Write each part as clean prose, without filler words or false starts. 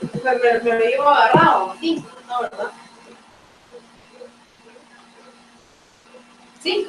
Me lo llevo agarrado, sí, no, ¿verdad? Sí.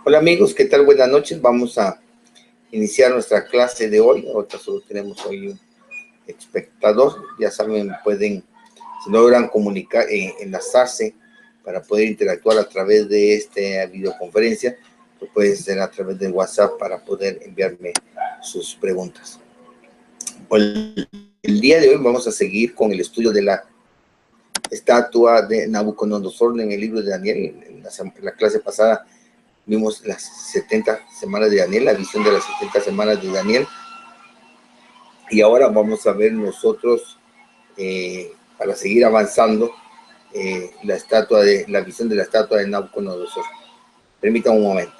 Hola amigos, ¿qué tal? Buenas noches. Vamos a iniciar nuestra clase de hoy. Ahorita solo tenemos hoy un espectador. Ya saben, pueden, si no logran comunicar, enlazarse para poder interactuar a través de esta videoconferencia, lo pueden hacer a través del WhatsApp para poder enviarme sus preguntas. El día de hoy vamos a seguir con el estudio de la estatua de Nabucodonosor en el libro de Daniel. En la clase pasada vimos las 70 semanas de Daniel, la visión de las 70 semanas de Daniel. Y ahora vamos a ver nosotros, para seguir avanzando, la visión de la estatua de Nabucodonosor. Permítanme un momento.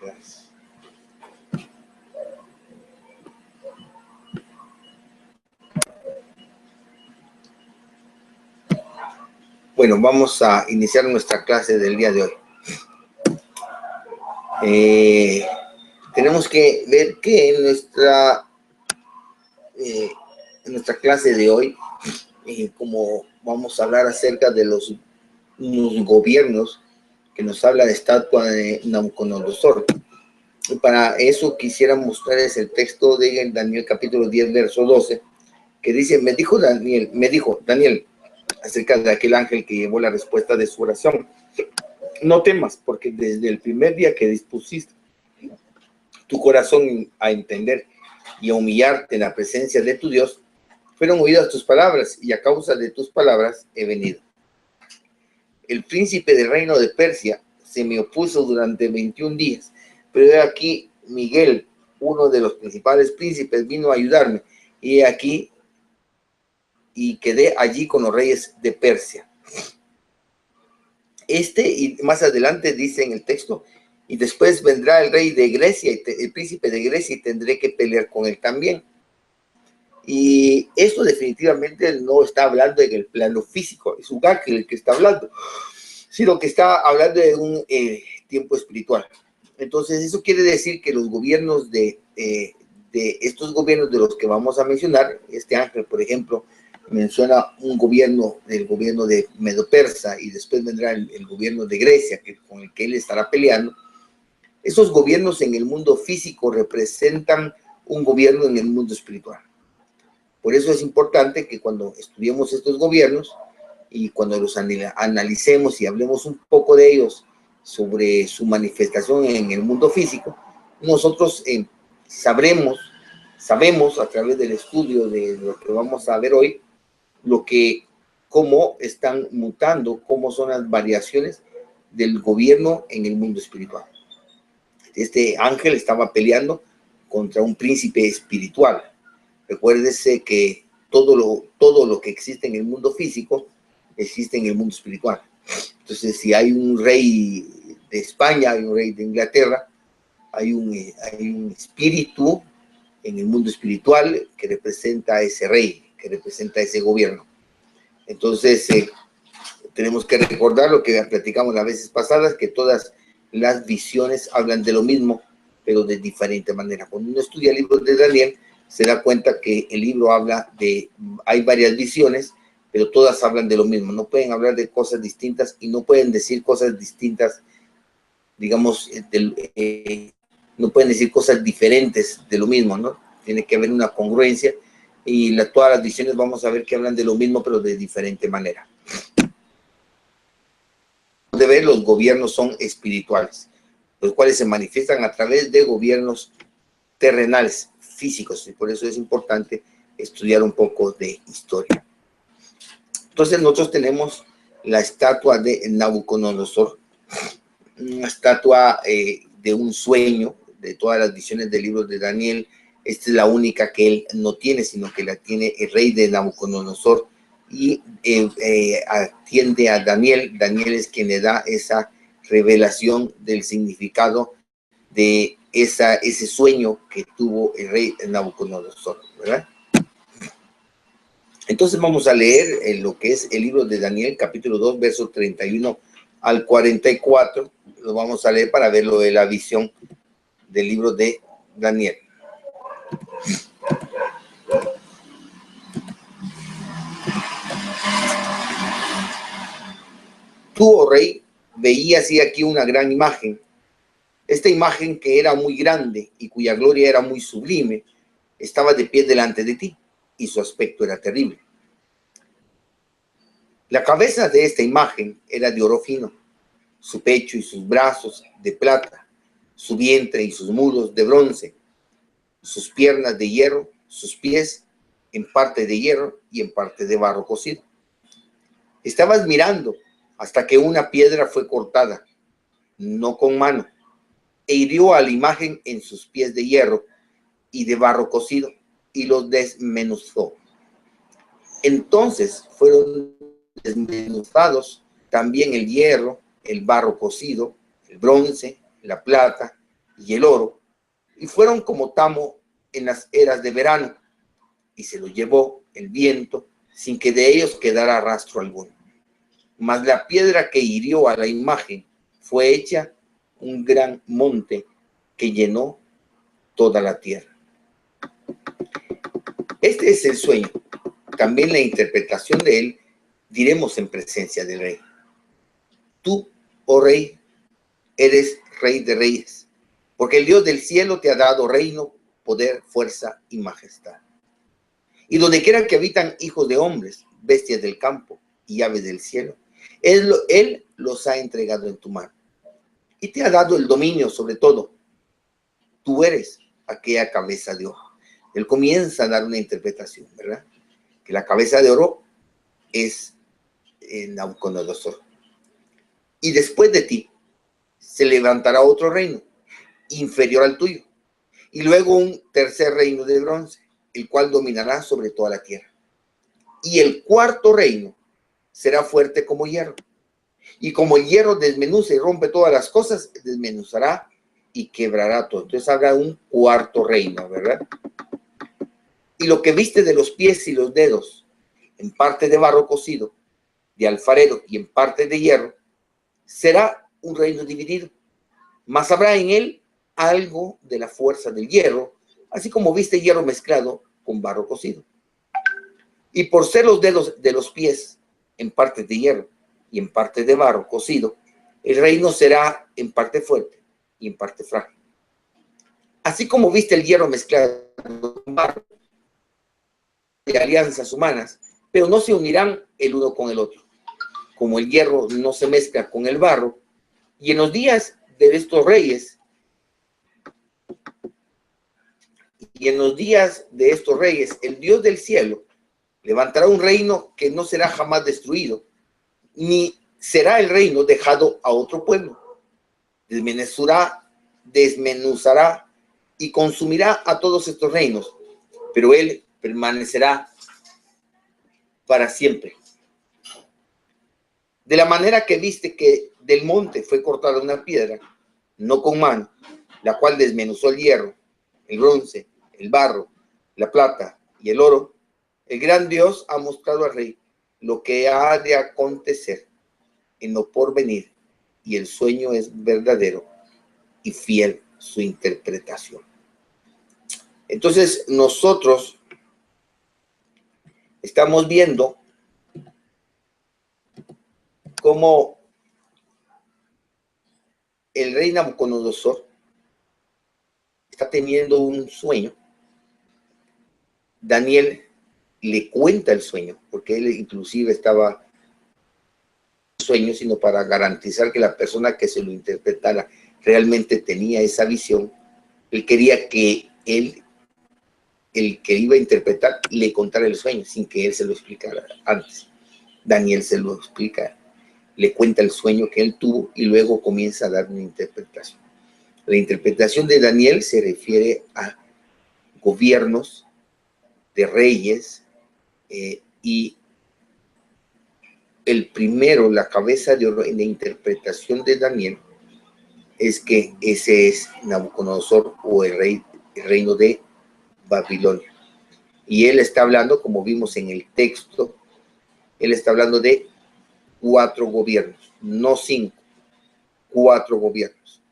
Gracias. Bueno, vamos a iniciar nuestra clase del día de hoy. Tenemos que ver que en nuestra clase de hoy, como vamos a hablar acerca de los gobiernos, que nos habla de estatua de Nabucodonosor. Y para eso quisiera mostrarles el texto de Daniel capítulo 10, verso 12, que dice, me dijo Daniel, acerca de aquel ángel que llevó la respuesta de su oración. No temas, porque desde el primer día que dispusiste tu corazón a entender y a humillarte en la presencia de tu Dios, fueron oídas tus palabras, y a causa de tus palabras he venido. El príncipe del reino de Persia se me opuso durante 21 días, pero he aquí Miguel, uno de los principales príncipes, vino a ayudarme, y he aquí, y quedé allí con los reyes de Persia. Y más adelante dice en el texto, y después vendrá el rey de Grecia, el príncipe de Grecia, y tendré que pelear con él también. Y esto definitivamente no está hablando en el plano físico, es un ángel el que está hablando, sino que está hablando de un tiempo espiritual. Entonces eso quiere decir que los gobiernos de estos gobiernos de los que vamos a mencionar, este ángel, por ejemplo, menciona un gobierno, el gobierno de Medo-Persa, y después vendrá el gobierno de Grecia, con el que él estará peleando. Esos gobiernos en el mundo físico representan un gobierno en el mundo espiritual. Por eso es importante que cuando estudiemos estos gobiernos y cuando los analicemos y hablemos un poco de ellos sobre su manifestación en el mundo físico, nosotros sabemos a través del estudio de lo que vamos a ver hoy, cómo están mutando, cómo son las variaciones del gobierno en el mundo espiritual. Este ángel estaba peleando contra un príncipe espiritual. Recuérdese que todo lo que existe en el mundo físico existe en el mundo espiritual. Entonces, si hay un rey de España, hay un rey de Inglaterra, hay un espíritu en el mundo espiritual que representa a ese rey, que representa a ese gobierno. Entonces, tenemos que recordar lo que platicamos las veces pasadas, que todas las visiones hablan de lo mismo, pero de diferente manera. Cuando uno estudia el libro de Daniel, se da cuenta que el libro hay varias visiones, pero todas hablan de lo mismo. No pueden hablar de cosas distintas y no pueden decir cosas distintas, digamos, no pueden decir cosas diferentes de lo mismo, ¿no? Tiene que haber una congruencia, y todas las visiones vamos a ver que hablan de lo mismo, pero de diferente manera. De ver, los gobiernos son espirituales, los cuales se manifiestan a través de gobiernos terrenales, físicos, y por eso es importante estudiar un poco de historia. Entonces nosotros tenemos la estatua de Nabucodonosor, una estatua de un sueño, de todas las visiones del libro de Daniel. Esta es la única que él no tiene, sino que la tiene el rey de Nabucodonosor, y atiende a Daniel. Daniel es quien le da esa revelación del significado de ese sueño que tuvo el rey Nabucodonosor, ¿verdad? Entonces vamos a leer lo que es el libro de Daniel, capítulo 2, versos 31 al 44. Lo vamos a leer para ver lo de la visión del libro de Daniel. Tú, oh rey, veías y aquí una gran imagen. Esta imagen, que era muy grande y cuya gloria era muy sublime, estaba de pie delante de ti, y su aspecto era terrible. La cabeza de esta imagen era de oro fino, su pecho y sus brazos de plata, su vientre y sus muslos de bronce, sus piernas de hierro, sus pies en parte de hierro y en parte de barro cocido. Estabas mirando hasta que una piedra fue cortada, no con mano, e hirió a la imagen en sus pies de hierro y de barro cocido, y los desmenuzó. Entonces fueron desmenuzados también el hierro, el barro cocido, el bronce, la plata y el oro, y fueron como tamo en las eras de verano, y se los llevó el viento sin que de ellos quedara rastro alguno. Mas la piedra que hirió a la imagen fue hecha un gran monte que llenó toda la tierra. Este es el sueño. También la interpretación de él diremos en presencia del rey. Tú, oh rey, eres rey de reyes, porque el Dios del cielo te ha dado reino, poder, fuerza y majestad. Y donde quiera que habitan hijos de hombres, bestias del campo y aves del cielo, él los ha entregado en tu mano. Y te ha dado el dominio sobre todo. Tú eres aquella cabeza de hoja. Él comienza a dar una interpretación, ¿verdad? que la cabeza de oro es Nabucodonosor. Y después de ti se levantará otro reino inferior al tuyo, y luego un tercer reino de bronce, el cual dominará sobre toda la tierra. Y el cuarto reino será fuerte como hierro. Y como el hierro desmenuza y rompe todas las cosas, desmenuzará y quebrará todo. Entonces habrá un cuarto reino, ¿verdad? Y lo que viste de los pies y los dedos, en parte de barro cocido, de alfarero y en parte de hierro, será un reino dividido. Mas habrá en él algo de la fuerza del hierro, así como viste hierro mezclado con barro cocido. Y por ser los dedos de los pies en parte de hierro y en parte de barro cocido, el reino será en parte fuerte y en parte frágil. Así como viste el hierro mezclado con barro, de alianzas humanas, pero no se unirán el uno con el otro, como el hierro no se mezcla con el barro. Y en los días de estos reyes, el Dios del cielo levantará un reino que no será jamás destruido, ni será el reino dejado a otro pueblo. Desmenuzará y consumirá a todos estos reinos, pero él permanecerá para siempre. De la manera que viste que del monte fue cortada una piedra, no con mano, la cual desmenuzó el hierro, el bronce, el barro, la plata y el oro, el gran Dios ha mostrado al rey lo que ha de acontecer en lo porvenir, y el sueño es verdadero y fiel su interpretación. Entonces nosotros estamos viendo cómo el rey Nabucodonosor está teniendo un sueño. Daniel le cuenta el sueño, porque él inclusive estaba sueño, sino para garantizar que la persona que se lo interpretara realmente tenía esa visión. Él quería que el que iba a interpretar le contara el sueño sin que él se lo explicara antes. Daniel se lo explica, le cuenta el sueño que él tuvo y luego comienza a dar una interpretación. La interpretación de Daniel se refiere a gobiernos de reyes, y el primero, la cabeza de oro en la interpretación de Daniel, es que ese es Nabucodonosor, o el reino de Babilonia. Y él está hablando, como vimos en el texto, él está hablando de 4 gobiernos, no 5, 4 gobiernos,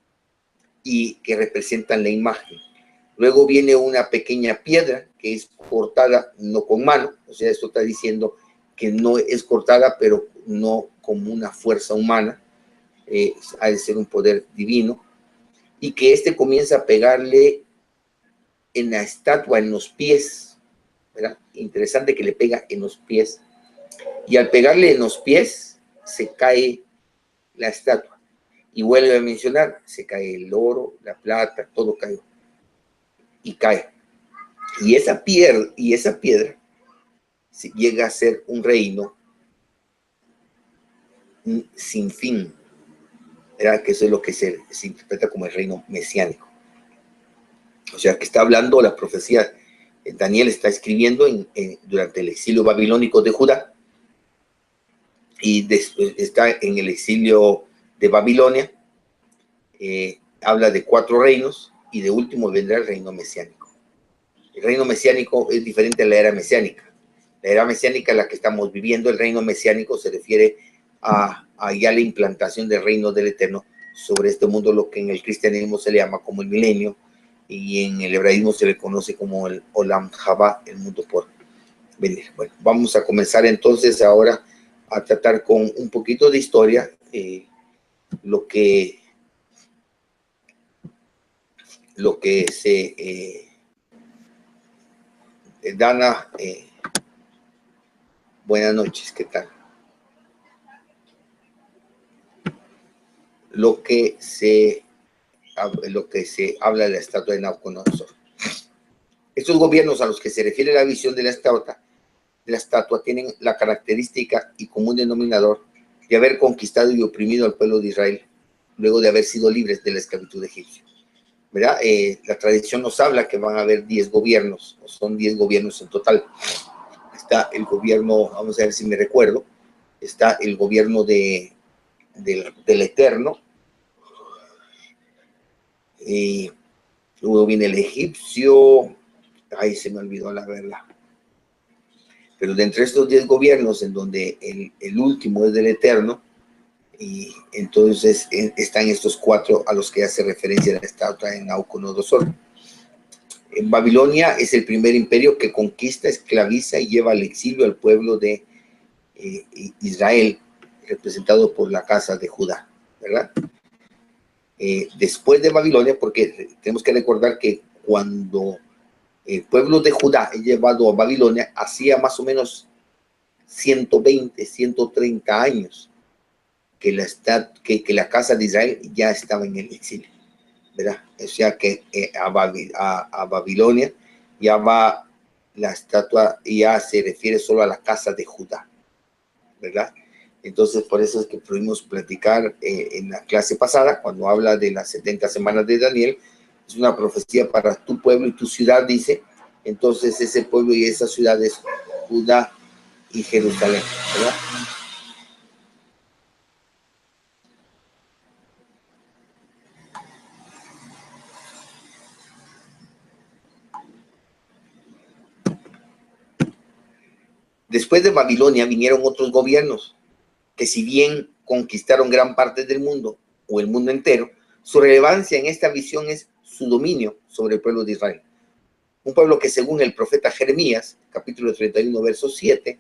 y que representan la imagen. Luego viene una pequeña piedra que es cortada no con mano, o sea, esto está diciendo que no es cortada, pero no como una fuerza humana, ha de ser un poder divino, y que comienza a pegarle en la estatua, en los pies, ¿verdad? Interesante que le pega en los pies, y al pegarle en los pies se cae la estatua, y vuelve a mencionar, se cae el oro, la plata, todo cae, y cae. Y esa piedra llega a ser un reino sin fin, ¿verdad? Que eso es lo que se interpreta como el reino mesiánico. O sea, que está hablando la profecía. Daniel está escribiendo durante el exilio babilónico de Judá, y después está en el exilio de Babilonia. Habla de 4 reinos, y de último vendrá el reino mesiánico. El reino mesiánico es diferente a la era mesiánica. La era mesiánica, la que estamos viviendo, el reino mesiánico se refiere a ya la implantación del reino del Eterno sobre este mundo, lo que en el cristianismo se le llama como el milenio, y en el hebraísmo se le conoce como el Olam Haba, el mundo por venir. Bueno, vamos a comenzar entonces ahora a tratar con un poquito de historia, lo que se Dana, buenas noches, ¿qué tal? Lo que se habla de la estatua de Nabucodonosor. Estos gobiernos a los que se refiere la visión de la estatua de la estatua tienen la característica y común denominador de haber conquistado y oprimido al pueblo de Israel, luego de haber sido libres de la esclavitud egipcia. ¿Verdad? La tradición nos habla que van a haber 10 gobiernos, o son 10 gobiernos en total. Está el gobierno, vamos a ver si me recuerdo, está el gobierno del Eterno, luego viene el egipcio, ahí se me olvidó la verdad. Pero de entre estos 10 gobiernos, en donde el último es del Eterno, y entonces están estos 4 a los que hace referencia la estatua de Nabucodonosor. En Babilonia es el primer imperio que conquista, esclaviza y lleva al exilio al pueblo de Israel, representado por la casa de Judá, ¿verdad? Después de Babilonia, porque tenemos que recordar que cuando el pueblo de Judá es llevado a Babilonia, hacía más o menos 120, 130 años que la casa de Israel ya estaba en el exilio, ¿verdad? O sea que a Babilonia ya va la estatua, ya se refiere solo a la casa de Judá, ¿verdad? Entonces, por eso es que pudimos platicar en la clase pasada, cuando habla de las 70 semanas de Daniel, es una profecía para tu pueblo y tu ciudad, dice. Entonces, ese pueblo y esa ciudad es Judá y Jerusalén, ¿verdad? Después de Babilonia vinieron otros gobiernos que, si bien conquistaron gran parte del mundo o el mundo entero, su relevancia en esta visión es su dominio sobre el pueblo de Israel. Un pueblo que, según el profeta Jeremías, capítulo 31, verso 7,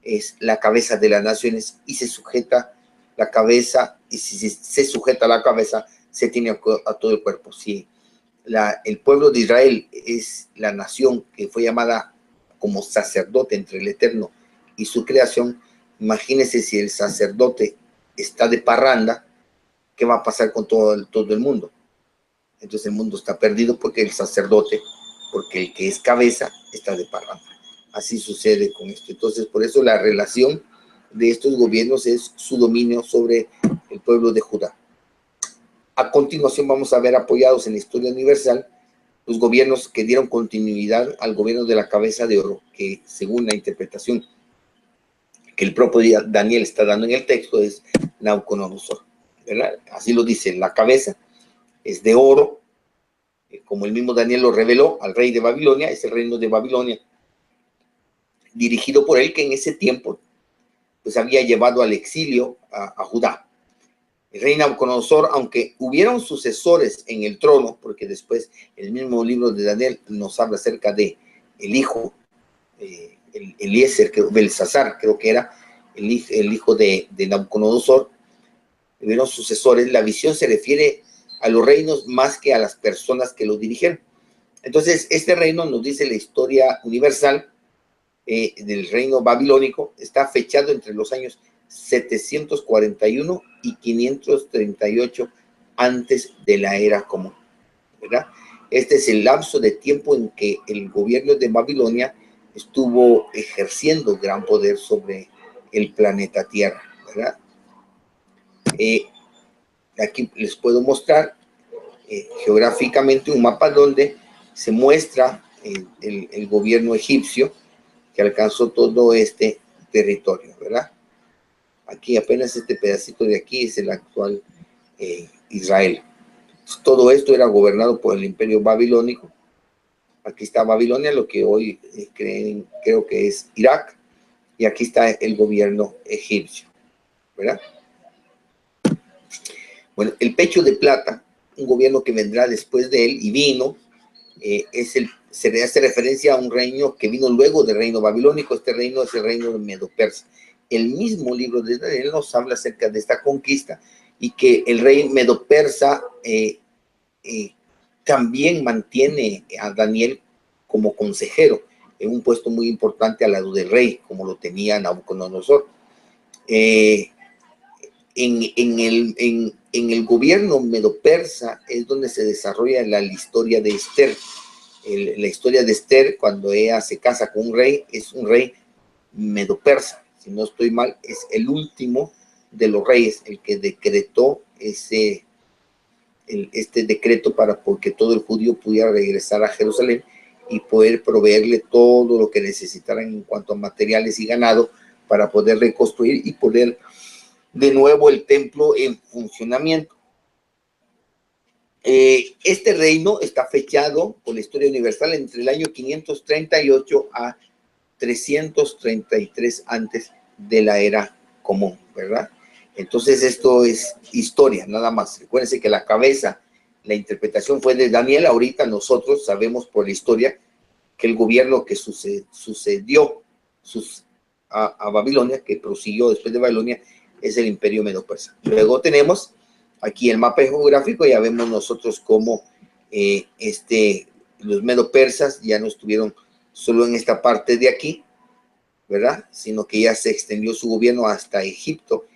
es la cabeza de las naciones y se sujeta la cabeza, y si se sujeta a la cabeza, se tiene a todo el cuerpo. Si el pueblo de Israel es la nación que fue llamada como sacerdote entre el Eterno y su creación, imagínense si el sacerdote está de parranda, ¿qué va a pasar con todo el mundo? Entonces el mundo está perdido porque el sacerdote, porque el que es cabeza, está de parranda. Así sucede con esto. Entonces, por eso la relación de estos gobiernos es su dominio sobre el pueblo de Judá. A continuación vamos a ver, apoyados en la historia universal, los gobiernos que dieron continuidad al gobierno de la cabeza de oro, que según la interpretación que el propio Daniel está dando en el texto es Nabucodonosor, ¿verdad? Así lo dice, la cabeza es de oro, como el mismo Daniel lo reveló al rey de Babilonia, es el reino de Babilonia, dirigido por él, que en ese tiempo pues había llevado al exilio a Judá. El rey Nabucodonosor, aunque hubieron sucesores en el trono, porque después el mismo libro de Daniel nos habla acerca de el hijo, Eliezer, Belsasar, creo que era el hijo de Nabucodonosor, hubieron sucesores. La visión se refiere a los reinos más que a las personas que los dirigieron. Entonces, este reino, nos dice la historia universal del reino babilónico, está fechado entre los años 741 y 538 antes de la era común, ¿verdad? Este es el lapso de tiempo en que el gobierno de Babilonia estuvo ejerciendo gran poder sobre el planeta Tierra, ¿verdad? Aquí les puedo mostrar geográficamente un mapa donde se muestra el gobierno egipcio que alcanzó todo este territorio, ¿verdad? Aquí apenas este pedacito de aquí es el actual Israel. Todo esto era gobernado por el imperio babilónico. Aquí está Babilonia, lo que hoy creo que es Irak, y aquí está el gobierno egipcio, ¿verdad? Bueno, el pecho de plata, un gobierno que vendrá después de él y vino, se le hace referencia a un reino que vino luego del reino babilónico. Este reino es el reino de Medo-Persa. El mismo libro de Daniel nos habla acerca de esta conquista y que el rey Medo-Persa también mantiene a Daniel como consejero en un puesto muy importante al lado del rey, como lo tenía Nabucodonosor. En el gobierno medo-persa es donde se desarrolla la historia de Esther. La historia de Esther, cuando ella se casa con un rey, es un rey medo-persa. Si no estoy mal, es el último de los reyes el que decretó este decreto para que todo el judío pudiera regresar a Jerusalén y poder proveerle todo lo que necesitaran en cuanto a materiales y ganado para poder reconstruir y poner de nuevo el templo en funcionamiento. Este reino está fechado por la historia universal entre el año 538 a 333 antes de la era común, ¿verdad? Entonces esto es historia, nada más. Recuérdense que la cabeza, la interpretación fue de Daniel. Ahorita nosotros sabemos por la historia que el gobierno que sucedió a Babilonia, que prosiguió después de Babilonia, es el imperio medo-persa. Luego tenemos aquí el mapa geográfico. Ya vemos nosotros cómo los medo-persas ya no estuvieron solo en esta parte de aquí, ¿verdad? Sino que ya se extendió su gobierno hasta Egipto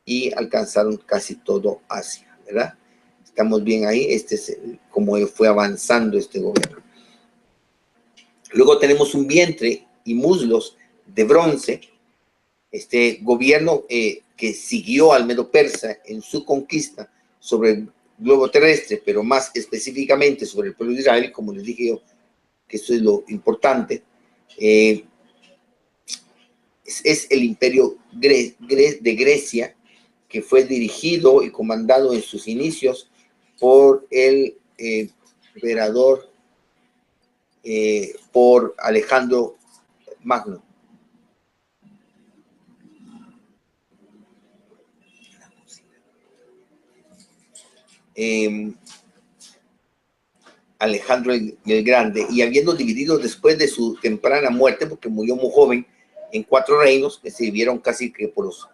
y alcanzaron casi todo Asia, ¿verdad? Estamos bien ahí. Este es cómo fue avanzando este gobierno. Luego tenemos un vientre y muslos de bronce. Este gobierno que siguió al medo-persa en su conquista sobre el globo terrestre, pero más específicamente sobre el pueblo de Israel, como les dije yo, que eso es lo importante. Es el imperio de Grecia, que fue dirigido y comandado en sus inicios por el emperador, por Alejandro Magno. Alejandro el Grande, y habiendo dividido después de su temprana muerte, porque murió muy joven, en 4 reinos que se dividieron casi que por los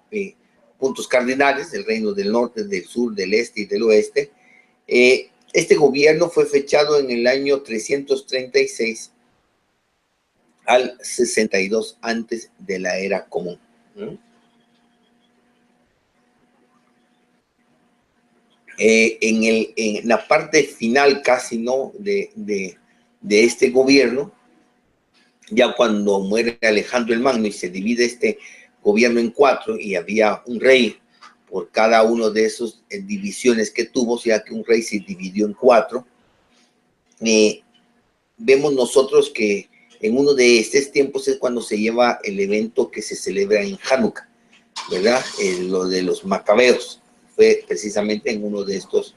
puntos cardinales, el reino del norte, del sur, del este y del oeste. Este gobierno fue fechado en el año 336 al 62 antes de la era común. En la parte final casi, ¿no?, de este gobierno, ya cuando muere Alejandro el Magno y se divide este gobierno en 4 y había un rey por cada uno de esas divisiones que tuvo, ya que un rey se dividió en 4, vemos nosotros que en uno de estos tiempos es cuando se lleva el evento que se celebra en Hanukkah, ¿verdad? Lo de los macabeos fue precisamente en uno de estos,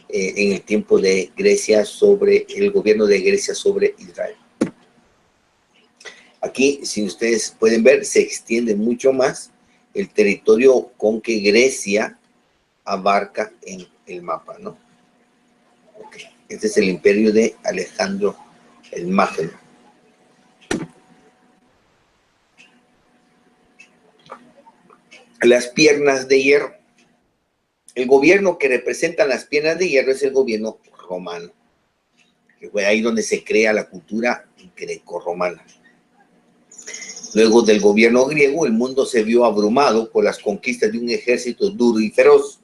en el tiempo de Grecia, sobre el gobierno de Grecia sobre Israel. Aquí, si ustedes pueden ver, se extiende mucho más el territorio con que Grecia abarca en el mapa, ¿no? Okay. Este es el imperio de Alejandro el Magno. Las piernas de hierro. El gobierno que representa las piernas de hierro es el gobierno romano, que fue ahí donde se crea la cultura greco-romana. Luego del gobierno griego, el mundo se vio abrumado por las conquistas de un ejército duro y feroz.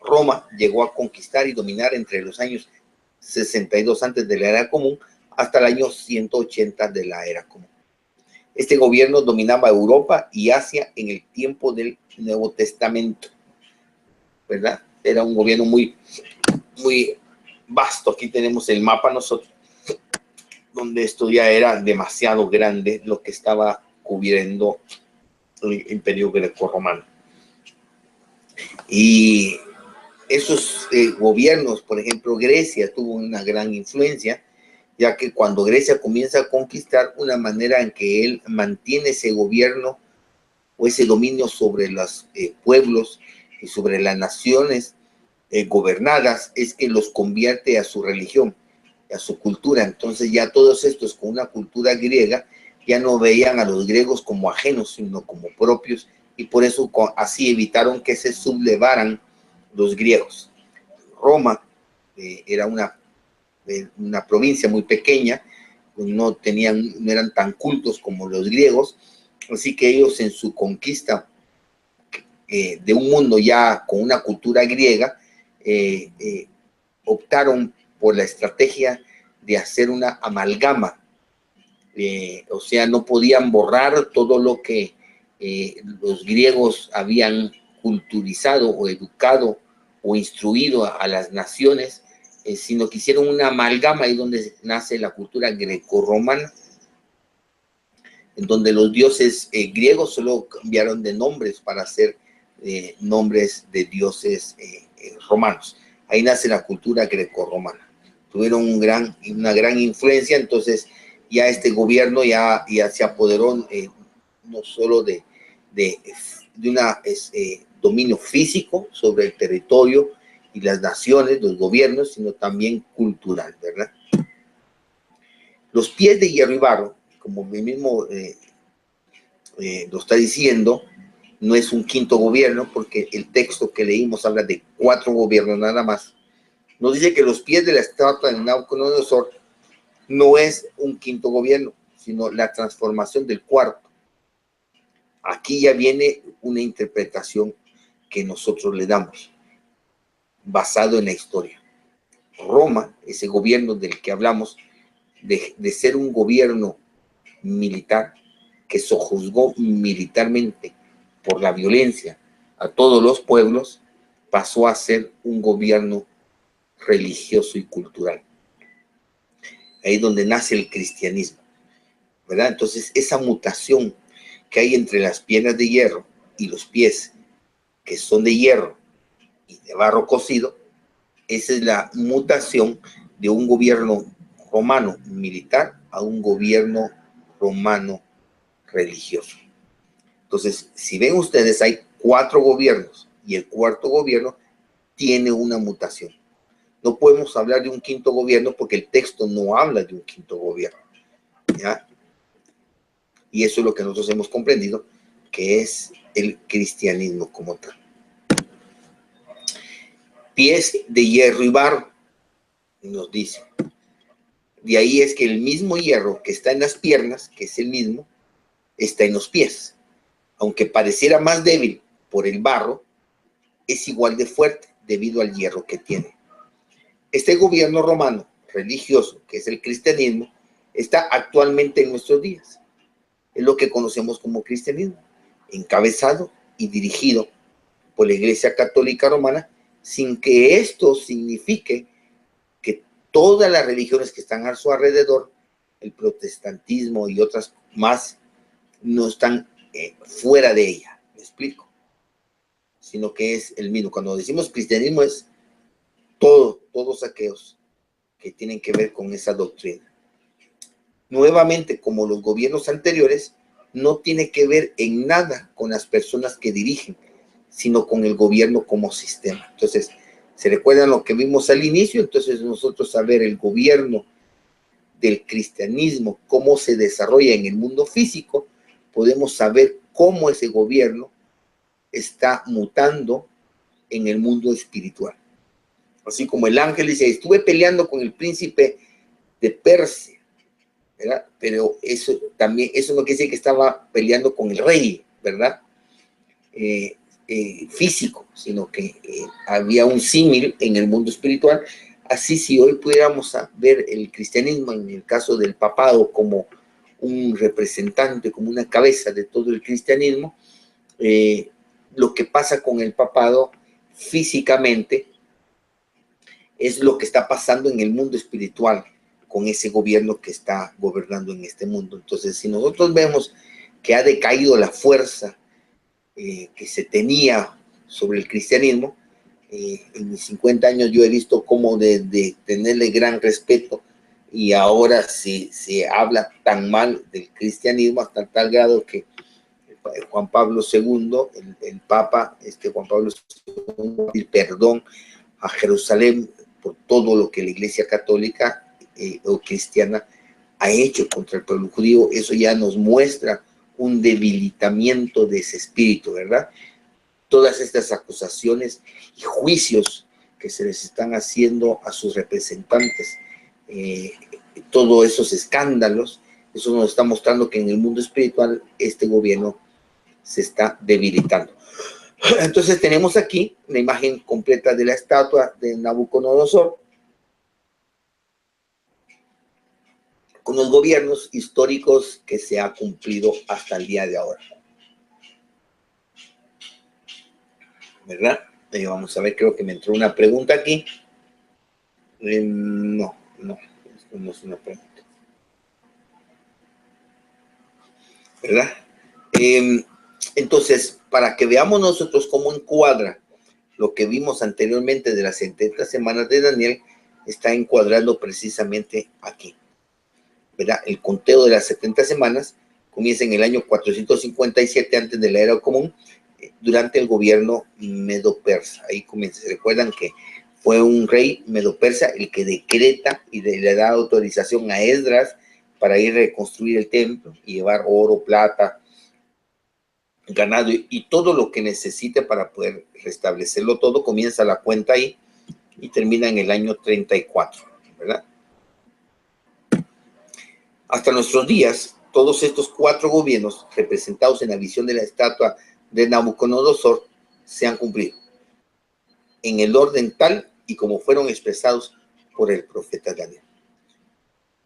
Roma llegó a conquistar y dominar entre los años 62 antes de la era común hasta el año 180 de la era común. Este gobierno dominaba Europa y Asia en el tiempo del Nuevo Testamento, ¿verdad? Era un gobierno muy vasto. Aquí tenemos el mapa nosotros, donde esto ya era demasiado grande lo que estaba cubriendo el imperio greco-romano. Y esos gobiernos, por ejemplo, Grecia tuvo una gran influencia, ya que cuando Grecia comienza a conquistar, una manera en que él mantiene ese gobierno o ese dominio sobre los pueblos y sobre las naciones gobernadas es que los convierte a su religión, a su cultura. Entonces ya todos estos con una cultura griega ya no veían a los griegos como ajenos, sino como propios, y por eso así evitaron que se sublevaran los griegos. Roma era una provincia muy pequeña, no eran tan cultos como los griegos, así que ellos en su conquista de un mundo ya con una cultura griega, optaron por la estrategia de hacer una amalgama o sea, no podían borrar todo lo que los griegos habían culturizado o educado o instruido a las naciones, sino que hicieron una amalgama ahí donde nace la cultura grecorromana, en donde los dioses griegos solo cambiaron de nombres para hacer nombres de dioses romanos. Ahí nace la cultura grecorromana. Tuvieron una gran influencia, entonces ya este gobierno ya se apoderó no solo de un dominio físico sobre el territorio y las naciones, los gobiernos, sino también cultural, ¿verdad? Los pies de hierro y barro, como mismo lo está diciendo, no es un quinto gobierno, porque el texto que leímos habla de 4 gobiernos nada más. Nos dice que los pies de la estatua de Nabucodonosor no es un quinto gobierno, sino la transformación del cuarto. Aquí ya viene una interpretación que nosotros le damos, basado en la historia. Roma, ese gobierno del que hablamos, de ser un gobierno militar, que sojuzgó militarmente por la violencia a todos los pueblos, pasó a ser un gobierno religioso y cultural. Ahí es donde nace el cristianismo, ¿verdad? Entonces, esa mutación que hay entre las piernas de hierro y los pies, que son de hierro y de barro cocido, esa es la mutación de un gobierno romano militar a un gobierno romano religioso. Entonces, si ven ustedes, hay 4 gobiernos y el cuarto gobierno tiene una mutación. No podemos hablar de un quinto gobierno porque el texto no habla de un quinto gobierno, ¿ya? Y eso es lo que nosotros hemos comprendido, que es el cristianismo como tal. Pies de hierro y barro, nos dice. De ahí es que el mismo hierro que está en las piernas, que es el mismo, está en los pies. Aunque pareciera más débil por el barro, es igual de fuerte debido al hierro que tiene. Este gobierno romano religioso, que es el cristianismo, está actualmente en nuestros días. Es lo que conocemos como cristianismo, encabezado y dirigido por la Iglesia Católica Romana, sin que esto signifique que todas las religiones que están a su alrededor, el protestantismo y otras más, no están fuera de ella. ¿Me explico? Sino que es el mismo. Cuando decimos cristianismo es todos aquellos que tienen que ver con esa doctrina. Nuevamente, como los gobiernos anteriores, no tiene que ver en nada con las personas que dirigen, sino con el gobierno como sistema. Entonces, ¿se recuerdan lo que vimos al inicio? Entonces, nosotros saber el gobierno del cristianismo, cómo se desarrolla en el mundo físico, podemos saber cómo ese gobierno está mutando en el mundo espiritual. Así como el ángel dice, estuve peleando con el príncipe de Persia, ¿verdad? Pero eso también, eso no quiere decir que estaba peleando con el rey, ¿verdad? Físico, sino que había un símil en el mundo espiritual. Así, si hoy pudiéramos ver el cristianismo, en el caso del papado, como un representante, como una cabeza de todo el cristianismo, lo que pasa con el papado físicamente es lo que está pasando en el mundo espiritual con ese gobierno que está gobernando en este mundo. Entonces, si nosotros vemos que ha decaído la fuerza que se tenía sobre el cristianismo, en mis 50 años yo he visto cómo de tenerle gran respeto y ahora se habla tan mal del cristianismo hasta tal grado que Juan Pablo II, el Papa, Juan Pablo II, el perdón a Jerusalén por todo lo que la Iglesia Católica o cristiana ha hecho contra el pueblo judío. Eso ya nos muestra un debilitamiento de ese espíritu, ¿verdad? Todas estas acusaciones y juicios que se les están haciendo a sus representantes, todos esos escándalos, eso nos está mostrando que en el mundo espiritual este gobierno se está debilitando. Entonces tenemos aquí la imagen completa de la estatua de Nabucodonosor con los gobiernos históricos que se ha cumplido hasta el día de ahora. ¿Verdad? Vamos a ver, creo que me entró una pregunta aquí. No, esto no es una pregunta. ¿Verdad? Entonces, para que veamos nosotros cómo encuadra lo que vimos anteriormente de las 70 semanas de Daniel, está encuadrando precisamente aquí. ¿Verdad? El conteo de las 70 semanas comienza en el año 457 antes de la era común, durante el gobierno medo-persa. Ahí comienza. ¿Se recuerdan que fue un rey medo-persa el que decreta y le da autorización a Esdras para ir a reconstruir el templo y llevar oro, plata, ganado y todo lo que necesite para poder restablecerlo todo? Comienza la cuenta ahí y termina en el año 34, ¿verdad? Hasta nuestros días, todos estos 4 gobiernos representados en la visión de la estatua de Nabucodonosor se han cumplido en el orden tal y como fueron expresados por el profeta Daniel.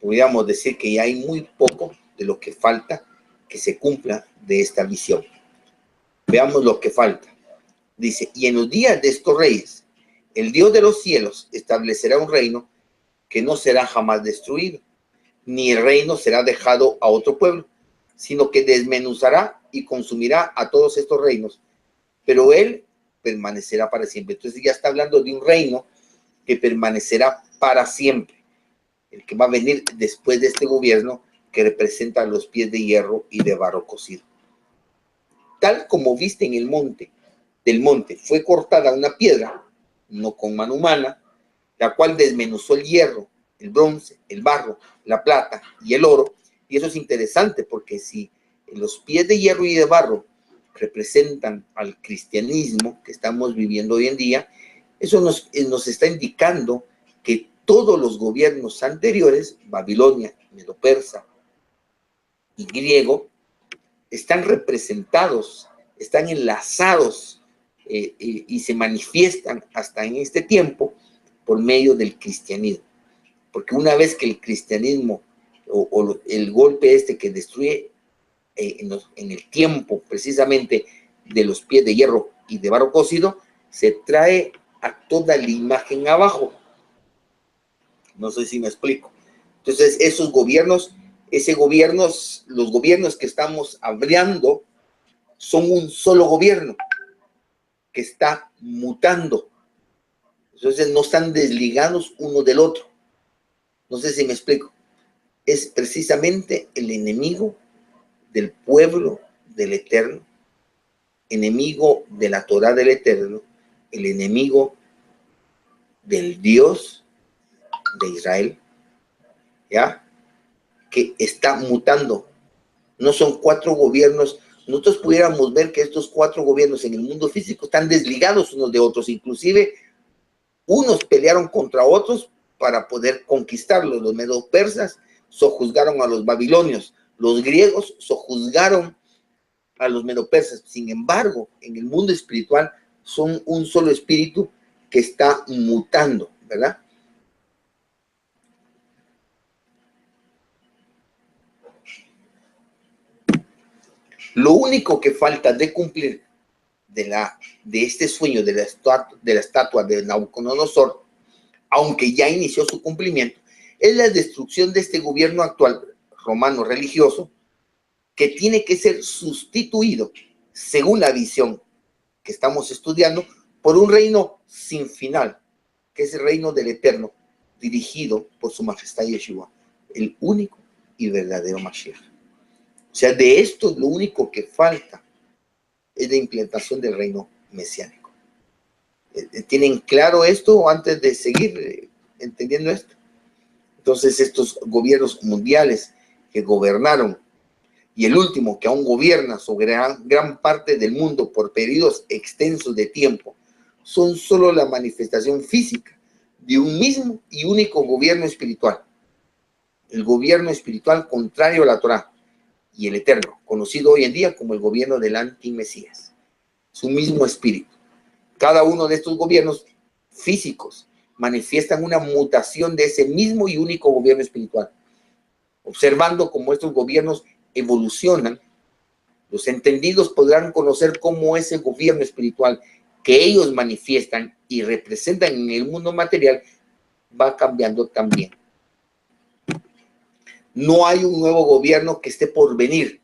Podríamos decir que ya hay muy poco de lo que falta que se cumpla de esta visión. Veamos lo que falta. Dice, y en los días de estos reyes, el Dios de los cielos establecerá un reino que no será jamás destruido, ni el reino será dejado a otro pueblo, sino que desmenuzará y consumirá a todos estos reinos, pero él permanecerá para siempre. Entonces ya está hablando de un reino que permanecerá para siempre, el que va a venir después de este gobierno que representa los pies de hierro y de barro cocido. Tal como viste en el monte, del monte fue cortada una piedra, no con mano humana, la cual desmenuzó el hierro, el bronce, el barro, la plata y el oro. Y eso es interesante porque si los pies de hierro y de barro representan al cristianismo que estamos viviendo hoy en día, eso nos está indicando que todos los gobiernos anteriores, Babilonia, Medo-Persa y griego, están representados, están enlazados y se manifiestan hasta en este tiempo por medio del cristianismo. Porque una vez que el cristianismo o el golpe este que destruye en el tiempo precisamente de los pies de hierro y de barro cocido, se trae a toda la imagen abajo. No sé si me explico. Entonces esos gobiernos, los gobiernos que estamos hablando son un solo gobierno que está mutando. Entonces no están desligados uno del otro. No sé si me explico. Es precisamente el enemigo del pueblo del Eterno, enemigo de la Torá del Eterno, el enemigo del Dios de Israel, ¿ya? Que está mutando. No son 4 gobiernos. Nosotros pudiéramos ver que estos 4 gobiernos en el mundo físico están desligados unos de otros. Inclusive, unos pelearon contra otros para poder conquistarlos. Los medo-persas sojuzgaron a los babilonios. Los griegos sojuzgaron a los medo-persas. Sin embargo, en el mundo espiritual son un solo espíritu que está mutando, ¿verdad? Lo único que falta de cumplir de este sueño de la estatua de Nabucodonosor, aunque ya inició su cumplimiento, es la destrucción de este gobierno actual romano religioso, que tiene que ser sustituido, según la visión que estamos estudiando, por un reino sin final, que es el reino del Eterno, dirigido por su majestad Yeshua, el único y verdadero Mashiach. O sea, de esto lo único que falta es la implantación del reino mesiánico. ¿Tienen claro esto antes de seguir entendiendo esto? Entonces, estos gobiernos mundiales que gobernaron, y el último que aún gobierna sobre gran parte del mundo por periodos extensos de tiempo, son solo la manifestación física de un mismo y único gobierno espiritual. El gobierno espiritual contrario a la Torá y el Eterno, conocido hoy en día como el gobierno del antimesías. Su mismo espíritu. Cada uno de estos gobiernos físicos manifiestan una mutación de ese mismo y único gobierno espiritual. Observando cómo estos gobiernos evolucionan, los entendidos podrán conocer cómo ese gobierno espiritual que ellos manifiestan y representan en el mundo material va cambiando también. No hay un nuevo gobierno que esté por venir,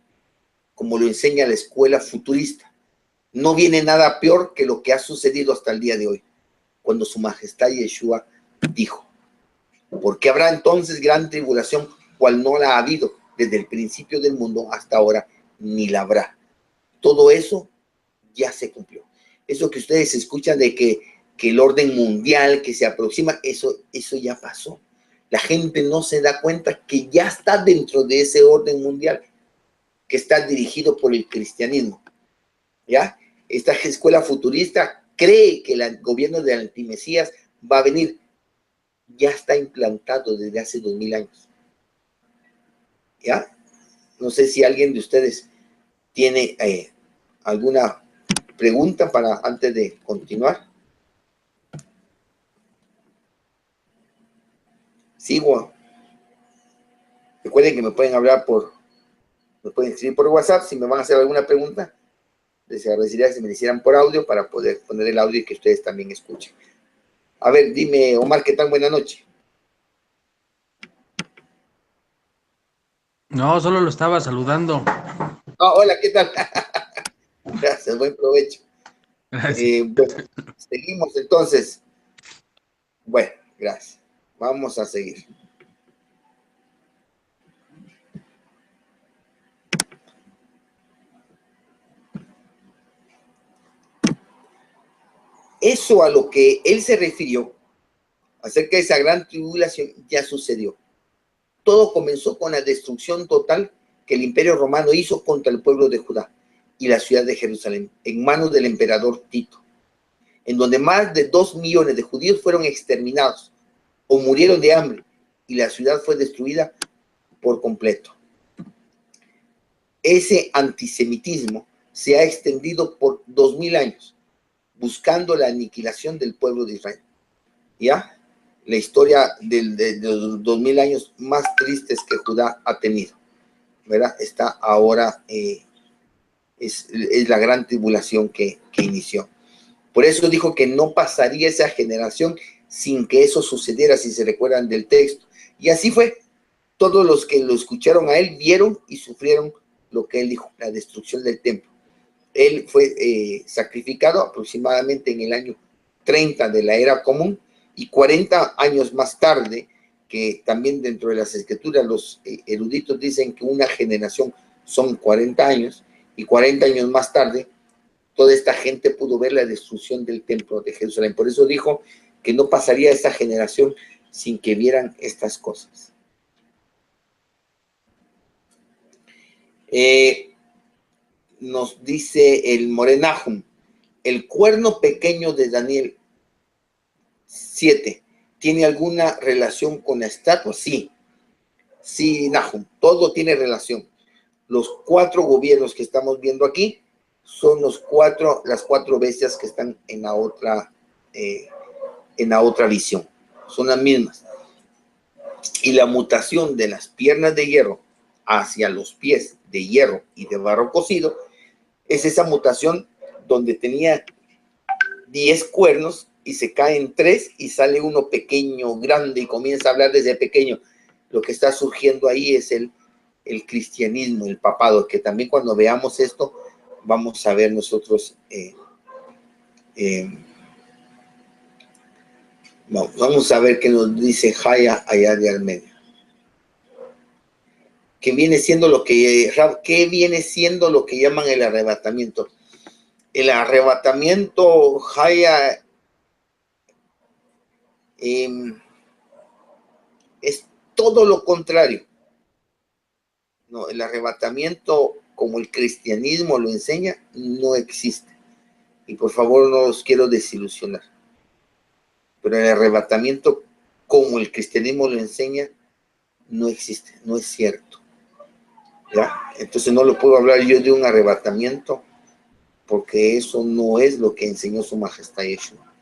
como lo enseña la escuela futurista. No viene nada peor que lo que ha sucedido hasta el día de hoy, cuando su majestad Yeshua dijo, porque habrá entonces gran tribulación, cual no la ha habido desde el principio del mundo hasta ahora, ni la habrá. Todo eso ya se cumplió. Eso que ustedes escuchan de que el orden mundial que se aproxima, eso ya pasó. La gente no se da cuenta que ya está dentro de ese orden mundial que está dirigido por el cristianismo. ¿Ya? Esta escuela futurista cree que el gobierno del antimesías va a venir. Ya está implantado desde hace 2000 años. ¿Ya? No sé si alguien de ustedes tiene alguna pregunta para antes de continuar. Sigo. Recuerden que me pueden hablar me pueden escribir por WhatsApp si me van a hacer alguna pregunta. Les agradecería si me lo hicieran por audio para poder poner el audio y que ustedes también escuchen. A ver, dime, Omar, ¿qué tal? Buenas noches. No, solo lo estaba saludando. Oh, hola, ¿qué tal? Gracias, buen provecho. Bueno, seguimos entonces. Bueno, gracias. Vamos a seguir. Eso a lo que él se refirió acerca de esa gran tribulación ya sucedió. Todo comenzó con la destrucción total que el Imperio Romano hizo contra el pueblo de Judá y la ciudad de Jerusalén en manos del emperador Tito, en donde más de 2 millones de judíos fueron exterminados o murieron de hambre y la ciudad fue destruida por completo. Ese antisemitismo se ha extendido por 2000 años, buscando la aniquilación del pueblo de Israel. ¿Ya? La historia de los 2000 años más tristes que Judá ha tenido, ¿verdad? Está ahora, es la gran tribulación que inició. Por eso dijo que no pasaría esa generación sin que eso sucediera, si se recuerdan del texto. Y así fue. Todos los que lo escucharon a él vieron y sufrieron lo que él dijo, la destrucción del templo. Él fue sacrificado aproximadamente en el año 30 de la era común, y 40 años más tarde, que también dentro de las escrituras los eruditos dicen que una generación son 40 años, y 40 años más tarde, toda esta gente pudo ver la destrucción del templo de Jerusalén. Por eso dijo que no pasaría esta generación sin que vieran estas cosas. Nos dice el Morenajum, el cuerno pequeño de Daniel 7, ¿tiene alguna relación con la estatua? Sí, sí, Nahum, todo tiene relación. Los 4 gobiernos que estamos viendo aquí son las 4 bestias que están en la otra visión. Son las mismas. Y la mutación de las piernas de hierro hacia los pies de hierro y de barro cocido es esa mutación donde tenía 10 cuernos y se caen 3 y sale uno pequeño, grande, y comienza a hablar desde pequeño. Lo que está surgiendo ahí es el cristianismo, el papado, que también cuando veamos esto vamos a ver nosotros vamos a ver qué nos dice Jaya allá de Armenia. ¿Qué viene siendo lo que llaman el arrebatamiento? El arrebatamiento, Jaya, es todo lo contrario. No, el arrebatamiento, como el cristianismo lo enseña, no existe. Y por favor, no los quiero desilusionar. Pero el arrebatamiento, como el cristianismo lo enseña, no existe, no es cierto. ¿Ya? Entonces no lo puedo hablar yo de un arrebatamiento, porque eso no es lo que enseñó su majestad Yeshua.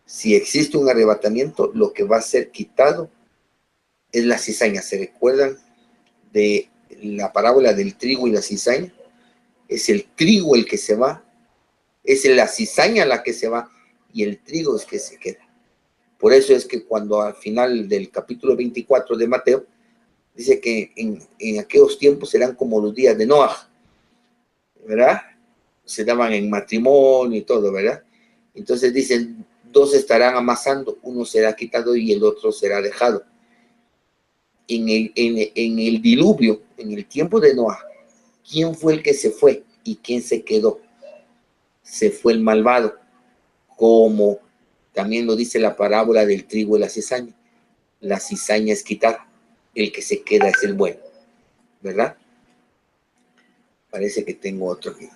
Si existe un arrebatamiento, lo que va a ser quitado es la cizaña. ¿Se recuerdan de la parábola del trigo y la cizaña. Es el trigo el que se va, es la cizaña la que se va y el trigo es que se queda. Por eso es que cuando al final del capítulo 24 de Mateo, dice que en aquellos tiempos serán como los días de Noah, ¿verdad? Se daban en matrimonio y todo, ¿verdad? Entonces dicen, dos estarán amasando, uno será quitado y el otro será dejado. En el diluvio, en el tiempo de Noah, ¿quién fue el que se fue y quién se quedó? Se fue el malvado, como también lo dice la parábola del trigo y la cizaña. La cizaña es quitada, el que se queda es el bueno, ¿verdad? Parece que tengo otro aquí.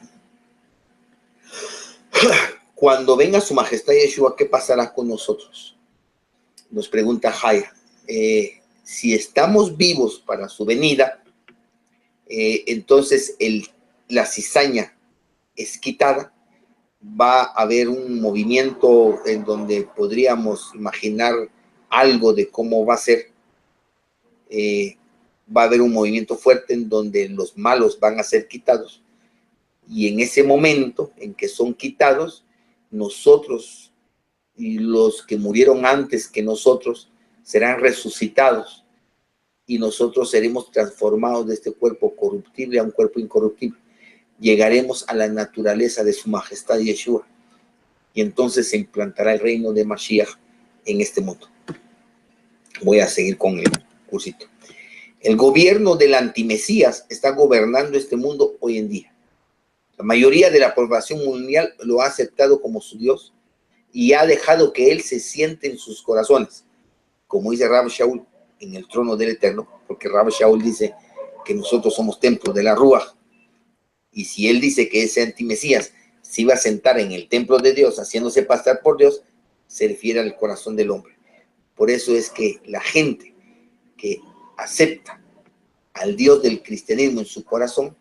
Cuando venga su majestad Yeshua, ¿qué pasará con nosotros? Nos pregunta Jaya. Si estamos vivos para su venida, entonces la cizaña es quitada. Va a haber un movimiento en donde podríamos imaginar algo de cómo va a ser. Va a haber un movimiento fuerte en donde los malos van a ser quitados. Y en ese momento en que son quitados, nosotros y los que murieron antes que nosotros serán resucitados y nosotros seremos transformados de este cuerpo corruptible a un cuerpo incorruptible. Llegaremos a la naturaleza de su majestad Yeshua y entonces se implantará el reino de Mashiach en este mundo. Voy a seguir con el cursito. El gobierno del antimesías está gobernando este mundo hoy en día. La mayoría de la población mundial lo ha aceptado como su Dios y ha dejado que Él se siente en sus corazones, como dice Rab Shaul, en el trono del Eterno, porque Rab Shaul dice que nosotros somos templos de la Ruach. Y si Él dice que ese antimesías se iba a sentar en el templo de Dios, haciéndose pasar por Dios, se refiere al corazón del hombre. Por eso es que la gente que acepta al Dios del cristianismo en su corazón,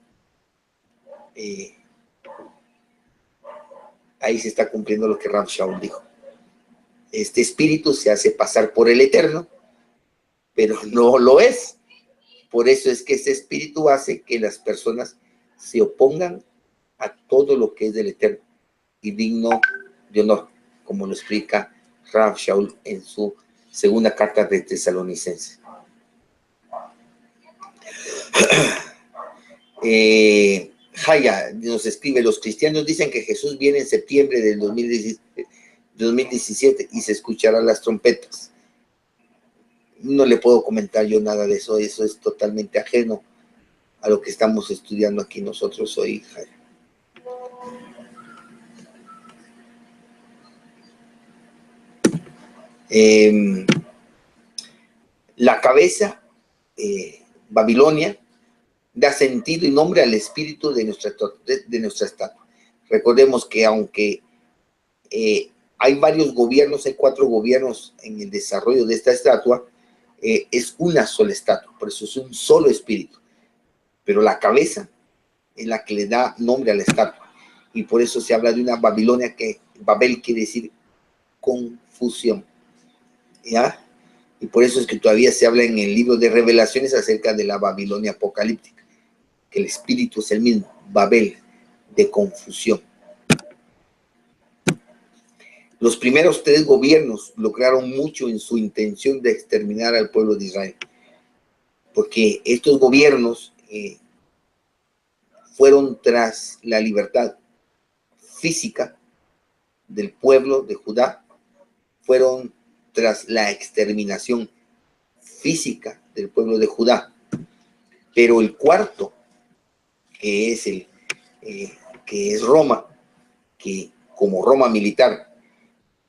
ahí se está cumpliendo lo que Rab Shaul dijo. Este espíritu se hace pasar por el Eterno, pero no lo es. Por eso es que ese espíritu hace que las personas se opongan a todo lo que es del Eterno y digno de honor, como lo explica Rab Shaul en su segunda carta de Tesalonicenses. Jaya nos escribe, los cristianos dicen que Jesús viene en septiembre del 2017 y se escucharán las trompetas. No le puedo comentar yo nada de eso, eso es totalmente ajeno a lo que estamos estudiando aquí nosotros hoy, Jaya. La cabeza, Babilonia, da sentido y nombre al espíritu de nuestra estatua. Recordemos que aunque hay varios gobiernos, hay 4 gobiernos en el desarrollo de esta estatua, es una sola estatua, por eso es un solo espíritu. Pero la cabeza es la que le da nombre a la estatua. Y por eso se habla de una Babilonia que Babel quiere decir confusión. ¿Ya? Y por eso es que todavía se habla en el libro de Revelaciones acerca de la Babilonia apocalíptica, que el espíritu es el mismo, Babel, de confusión. Los primeros 3 gobiernos lograron mucho en su intención de exterminar al pueblo de Israel, porque estos gobiernos fueron tras la libertad física del pueblo de Judá, fueron tras la exterminación física del pueblo de Judá. Pero el cuarto, que es Roma, que como Roma militar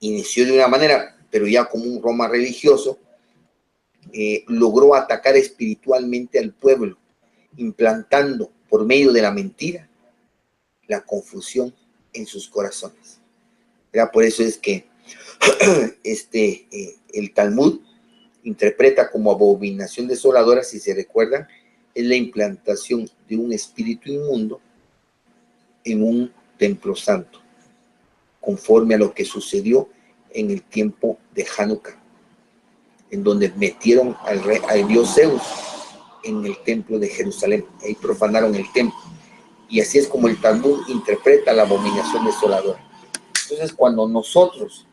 inició de una manera, pero ya como un Roma religioso, logró atacar espiritualmente al pueblo, implantando por medio de la mentira la confusión en sus corazones. ¿Verdad? Por eso es que el Talmud interpreta como abominación desoladora, si se recuerdan, es la implantación de un espíritu inmundo en un templo santo, conforme a lo que sucedió en el tiempo de Hanukkah, en donde metieron al dios Zeus en el templo de Jerusalén. Ahí profanaron el templo. Y así es como el Talmud interpreta la abominación desoladora. Entonces, cuando nosotros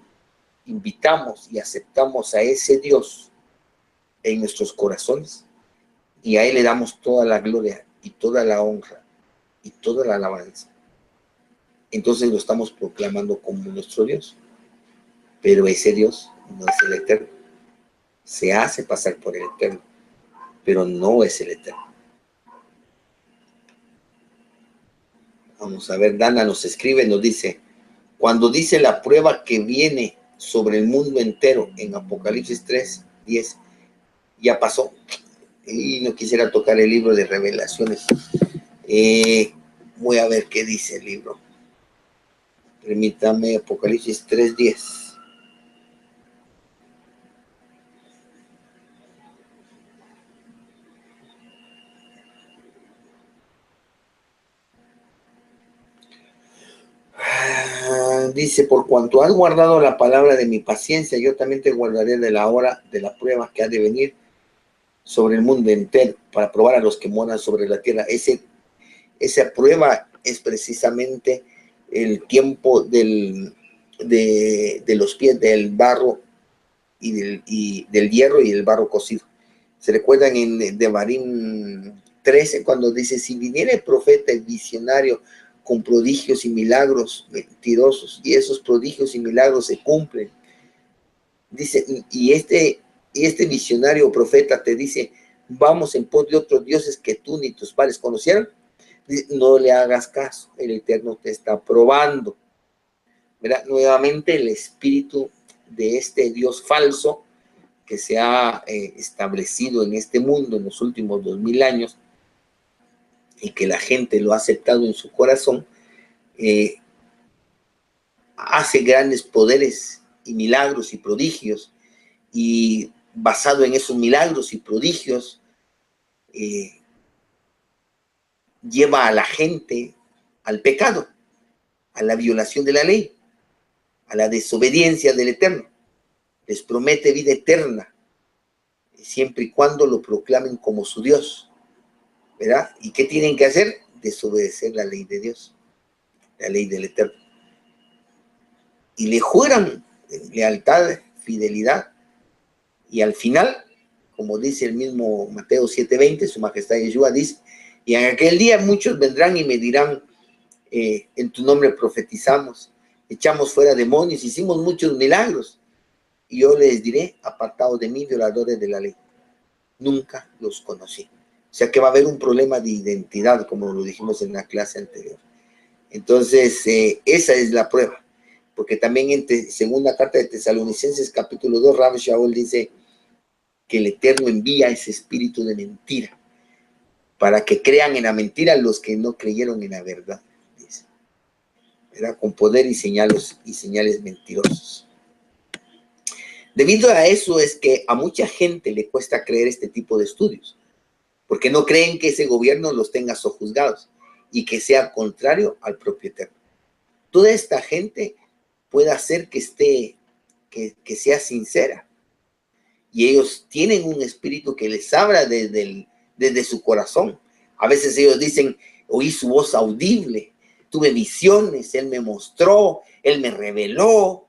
invitamos y aceptamos a ese Dios en nuestros corazones, y a Él le damos toda la gloria y toda la honra y toda la alabanza, entonces lo estamos proclamando como nuestro Dios. Pero ese Dios no es el eterno. Se hace pasar por el eterno, pero no es el eterno. Vamos a ver, Dana nos escribe, nos dice, cuando dice la prueba que viene sobre el mundo entero en Apocalipsis 3:10, ya pasó. Y no quisiera tocar el libro de Revelaciones. Voy a ver qué dice el libro. Permítame, Apocalipsis 3:10. Dice, por cuanto has guardado la palabra de mi paciencia, yo también te guardaré de la hora de la prueba que ha de venir sobre el mundo entero, para probar a los que moran sobre la tierra. Esa prueba es precisamente el tiempo de los pies del barro y del hierro y el barro cocido. ¿Se recuerdan en Devarim 13 cuando dice, si viniera el profeta, el visionario, con prodigios y milagros mentirosos, y esos prodigios y milagros se cumplen? Dice, y este visionario o profeta te dice, vamos en pos de otros dioses que tú ni tus padres conocieron, no le hagas caso, el Eterno te está probando. ¿Verdad? Nuevamente el espíritu de este Dios falso que se ha establecido en este mundo en los últimos 2000 años y que la gente lo ha aceptado en su corazón, hace grandes poderes y milagros y prodigios, y basado en esos milagros y prodigios, lleva a la gente al pecado, a la violación de la ley, a la desobediencia del Eterno. Les promete vida eterna, siempre y cuando lo proclamen como su Dios, ¿verdad? ¿Y qué tienen que hacer? Desobedecer la ley de Dios, la ley del Eterno. Y le juran lealtad, fidelidad, y al final, como dice el mismo Mateo 7:20, su majestad Yeshua dice, y en aquel día muchos vendrán y me dirán, en tu nombre profetizamos, echamos fuera demonios, hicimos muchos milagros, y yo les diré, apartados de mí, violadores de la ley, nunca los conocí. O sea que va a haber un problema de identidad, como lo dijimos en la clase anterior. Entonces, esa es la prueba, porque también en segunda carta de Tesalonicenses, capítulo 2, Rav Shaul dice que el Eterno envía ese espíritu de mentira, para que crean en la mentira los que no creyeron en la verdad, dice, ¿verdad? Con poder y señales mentirosos. Debido a eso es que a mucha gente le cuesta creer este tipo de estudios, porque no creen que ese gobierno los tenga sojuzgados y que sea contrario al propio Eterno. Toda esta gente puede hacer que sea sincera, y ellos tienen un espíritu que les habla desde su corazón. A veces ellos dicen, oí su voz audible, tuve visiones, Él me mostró, Él me reveló,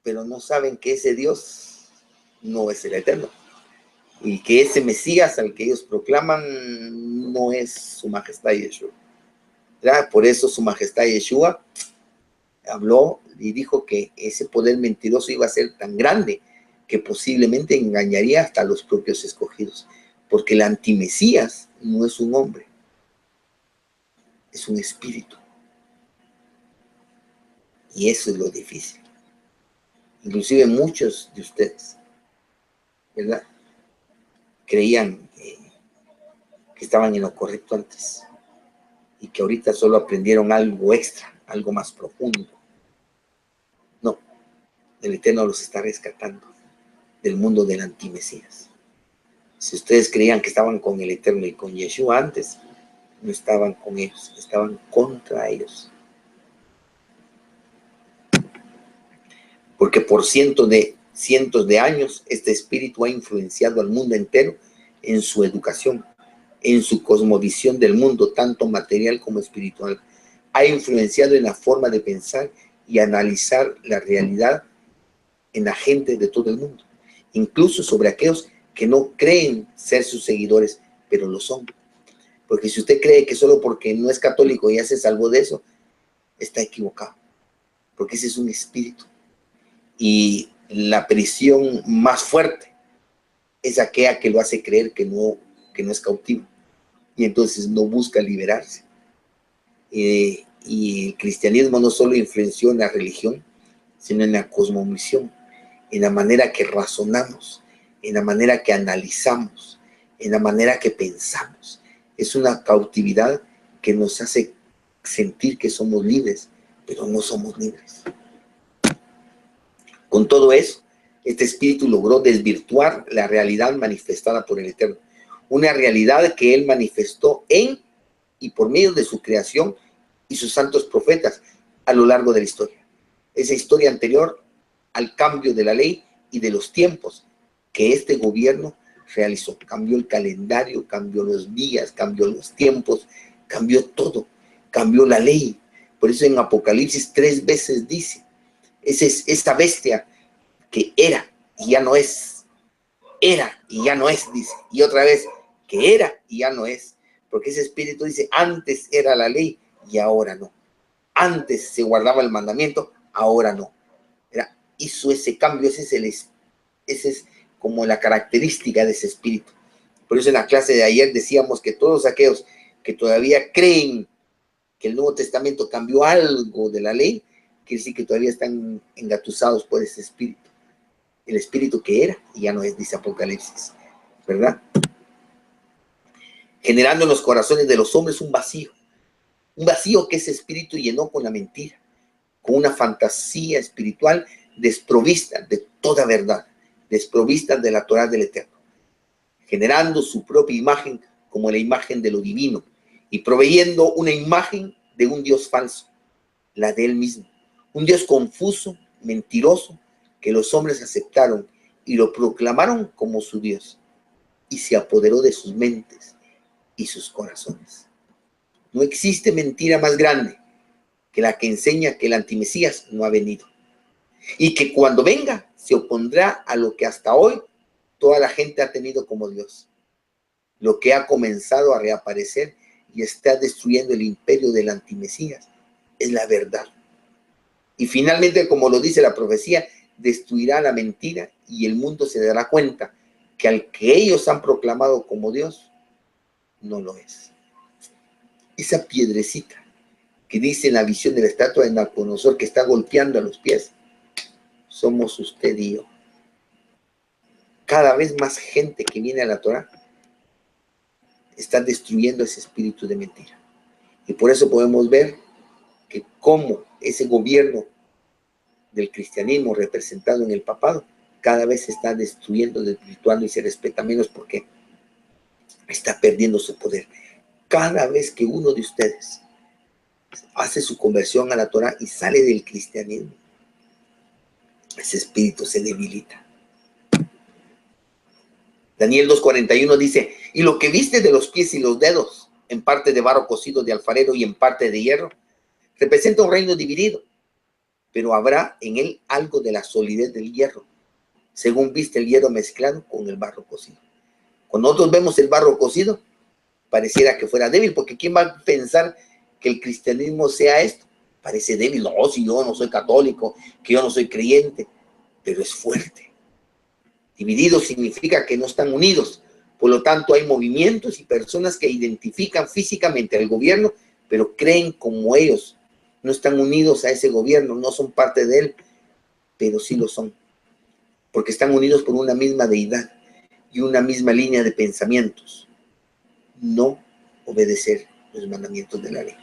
pero no saben que ese Dios no es el Eterno, y que ese Mesías al que ellos proclaman no es su majestad Yeshua. ¿Verdad? Por eso su majestad Yeshua habló y dijo que ese poder mentiroso iba a ser tan grande que posiblemente engañaría hasta a los propios escogidos, porque el antimesías no es un hombre, es un espíritu, y eso es lo difícil. Inclusive muchos de ustedes, ¿verdad?, creían que estaban en lo correcto antes y que ahorita solo aprendieron algo extra, algo más profundo. No, el Eterno los está rescatando del mundo del antimesías. Si ustedes creían que estaban con el Eterno y con Yeshua antes, no estaban con ellos, estaban contra ellos. Porque por cientos de años este espíritu ha influenciado al mundo entero en su educación, en su cosmovisión del mundo, tanto material como espiritual. Ha influenciado en la forma de pensar y analizar la realidad en la gente de todo el mundo, incluso sobre aquellos que no creen ser sus seguidores, pero lo son. Porque si usted cree que solo porque no es católico ya se salvó de eso, está equivocado, porque ese es un espíritu. Y la prisión más fuerte es aquella que lo hace creer que no es cautivo, y entonces no busca liberarse. Y el cristianismo no solo influenció en la religión, sino en la cosmovisión, en la manera que razonamos, en la manera que analizamos, en la manera que pensamos. Es una cautividad que nos hace sentir que somos libres, pero no somos libres. Con todo eso, este espíritu logró desvirtuar la realidad manifestada por el Eterno, una realidad que él manifestó en y por medio de su creación y sus santos profetas a lo largo de la historia. Esa historia anterior al cambio de la ley y de los tiempos que este gobierno realizó. Cambió el calendario, cambió los días, cambió los tiempos, cambió todo, cambió la ley. Por eso en Apocalipsis 3 veces dice, esta bestia que era y ya no es, era y ya no es, dice, y otra vez, que era y ya no es, porque ese espíritu dice, antes era la ley y ahora no. Antes se guardaba el mandamiento, ahora no. Hizo ese cambio, esa es como la característica de ese espíritu. Por eso en la clase de ayer decíamos que todos aquellos que todavía creen que el Nuevo Testamento cambió algo de la ley, quiere decir que todavía están engatusados por ese espíritu. El espíritu que era y ya no es, dice Apocalipsis, ¿verdad? Generando en los corazones de los hombres un vacío que ese espíritu llenó con la mentira, con una fantasía espiritual desprovista de toda verdad, desprovista de la Torá del Eterno, generando su propia imagen como la imagen de lo divino y proveyendo una imagen de un Dios falso, la de él mismo, un Dios confuso, mentiroso, que los hombres aceptaron y lo proclamaron como su Dios y se apoderó de sus mentes y sus corazones. No existe mentira más grande que la que enseña que el antimesías no ha venido y que cuando venga se opondrá a lo que hasta hoy toda la gente ha tenido como Dios, lo que ha comenzado a reaparecer y está destruyendo el imperio del antimesías es la verdad. Y finalmente, como lo dice la profecía, destruirá la mentira y el mundo se dará cuenta que al que ellos han proclamado como Dios no lo es. Esa piedrecita que dice en la visión de la estatua de Nabucodonosor que está golpeando a los pies, somos usted y yo. Cada vez más gente que viene a la Torá está destruyendo ese espíritu de mentira. Y por eso podemos ver que cómo ese gobierno del cristianismo representado en el papado cada vez se está destruyendo, desvirtuando y se respeta menos porque está perdiendo su poder. Cada vez que uno de ustedes hace su conversión a la Torá y sale del cristianismo, ese espíritu se debilita. Daniel 2:41 dice, y lo que viste de los pies y los dedos, en parte de barro cocido de alfarero y en parte de hierro, representa un reino dividido, pero habrá en él algo de la solidez del hierro, según viste el hierro mezclado con el barro cocido. Cuando nosotros vemos el barro cocido, pareciera que fuera débil, porque ¿quién va a pensar que el cristianismo sea esto? Parece débil, no, si yo no soy católico, que yo no soy creyente, pero es fuerte. Divididos significa que no están unidos, por lo tanto hay movimientos y personas que identifican físicamente al gobierno, pero creen como ellos, no están unidos a ese gobierno, no son parte de él, pero sí lo son, porque están unidos por una misma deidad y una misma línea de pensamientos. No obedecer los mandamientos de la ley.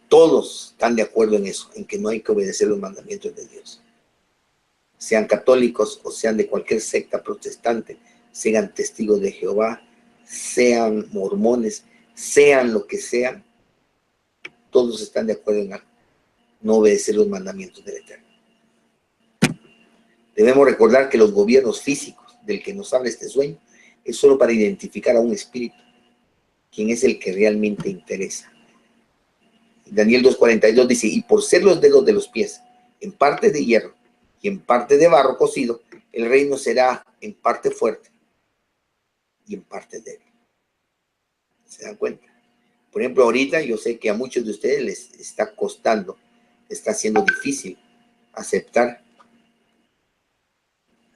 Todos están de acuerdo en eso, en que no hay que obedecer los mandamientos de Dios. Sean católicos o sean de cualquier secta protestante, sean testigos de Jehová, sean mormones, sean lo que sean, todos están de acuerdo en no obedecer los mandamientos del Eterno. Debemos recordar que los gobiernos físicos del que nos habla este sueño es solo para identificar a un espíritu, quien es el que realmente interesa. Daniel 2:42 dice, y por ser los dedos de los pies en parte de hierro y en parte de barro cocido, el reino será en parte fuerte y en parte débil. ¿Se dan cuenta? Por ejemplo, ahorita yo sé que a muchos de ustedes les está costando, está siendo difícil aceptar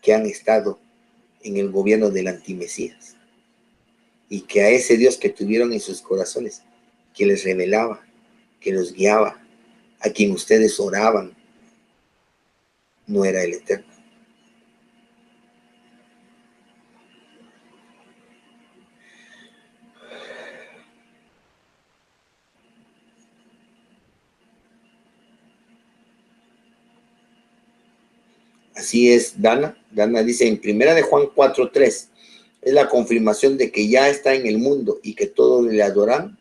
que han estado en el gobierno del antimesías y que a ese Dios que tuvieron en sus corazones, que les revelaba, que los guiaba, a quien ustedes oraban, no era el Eterno. Así es, Dana. Dana dice en 1 de Juan 4:3, es la confirmación de que ya está en el mundo y que todos le adoran